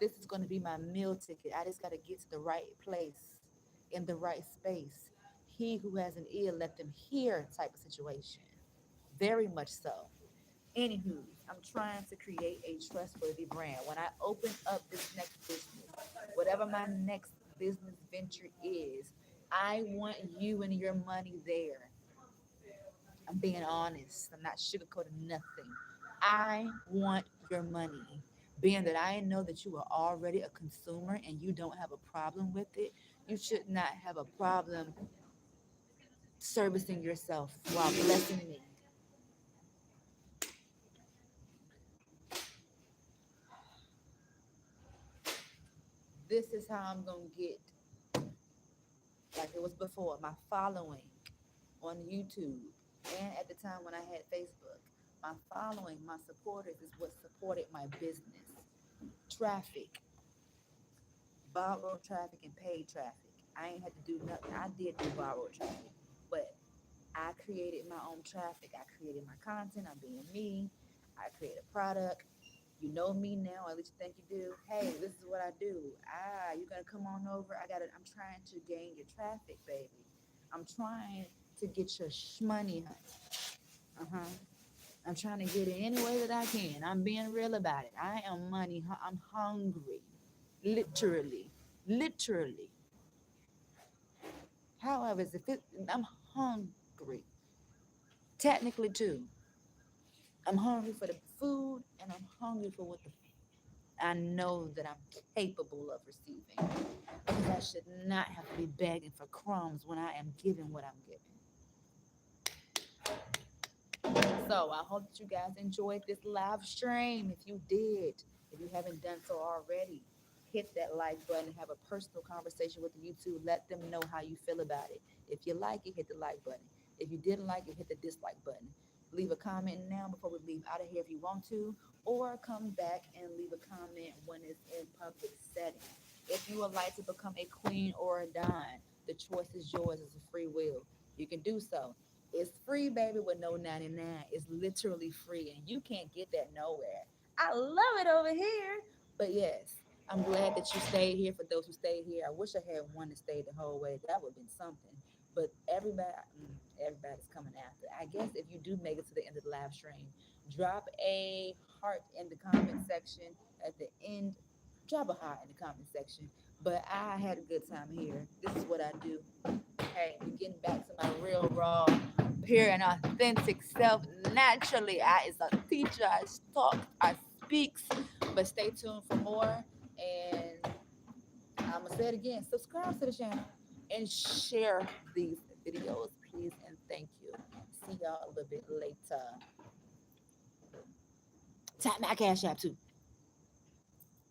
This is going to be my meal ticket. I just got to get to the right place in the right space. He who has an ear, let them hear type of situation. Very much so. Anywho, I'm trying to create a trustworthy brand. When I open up this next business, whatever my next business venture is, I want you and your money there. I'm being honest. I'm not sugarcoating nothing. I want your money. Being that I know that you are already a consumer and you don't have a problem with it, you should not have a problem servicing yourself while blessing me. This is how I'm going to get, like it was before, my following on YouTube and at the time when I had Facebook. My following, my supporters is what supported my business. Traffic, borrowed traffic and paid traffic. I ain't had to do nothing. I did do borrowed traffic, but I created my own traffic. I created my content. I'm being me. I create a product. You know me now, at least you think you do. Hey, this is what I do. You're gonna come on over. I got it. I'm trying to gain your traffic, baby. I'm trying to get your money, honey. Uh-huh. I'm trying to get it any way that I can. I'm being real about it. I am money. I'm hungry. Literally. Literally. However, if it, I'm hungry. Technically, too. I'm hungry for the food and I'm hungry for what the I know that I'm capable of receiving. Because I should not have to be begging for crumbs when I am giving what I'm giving. So I hope that you guys enjoyed this live stream. If you did, if you haven't done so already, hit that like button, have a personal conversation with the YouTube. Let them know how you feel about it. If you like it, hit the like button. If you didn't like it, hit the dislike button. Leave a comment now before we leave out of here if you want to, or come back and leave a comment when it's in public setting. If you would like to become a queen or a dime, the choice is yours. It's a free will. You can do so. It's free, baby, with no 99. It's literally free, and you can't get that nowhere. I love it over here. But yes, I'm glad that you stayed here. For those who stayed here, I wish I had one that stayed the whole way. That would have been something. But everybody's coming after. I guess if you do make it to the end of the live stream, Drop a heart in the comment section at the end. Drop a heart in the comment section. But I had a good time here. This is what I do. Hey, we're getting back to my real, raw, pure, and authentic self. Naturally, I is a teacher. I talk, I speaks. But stay tuned for more. And I'm gonna say it again. Subscribe to the channel and share these videos, please, and thank you. See y'all a little bit later. Tap my cash app too.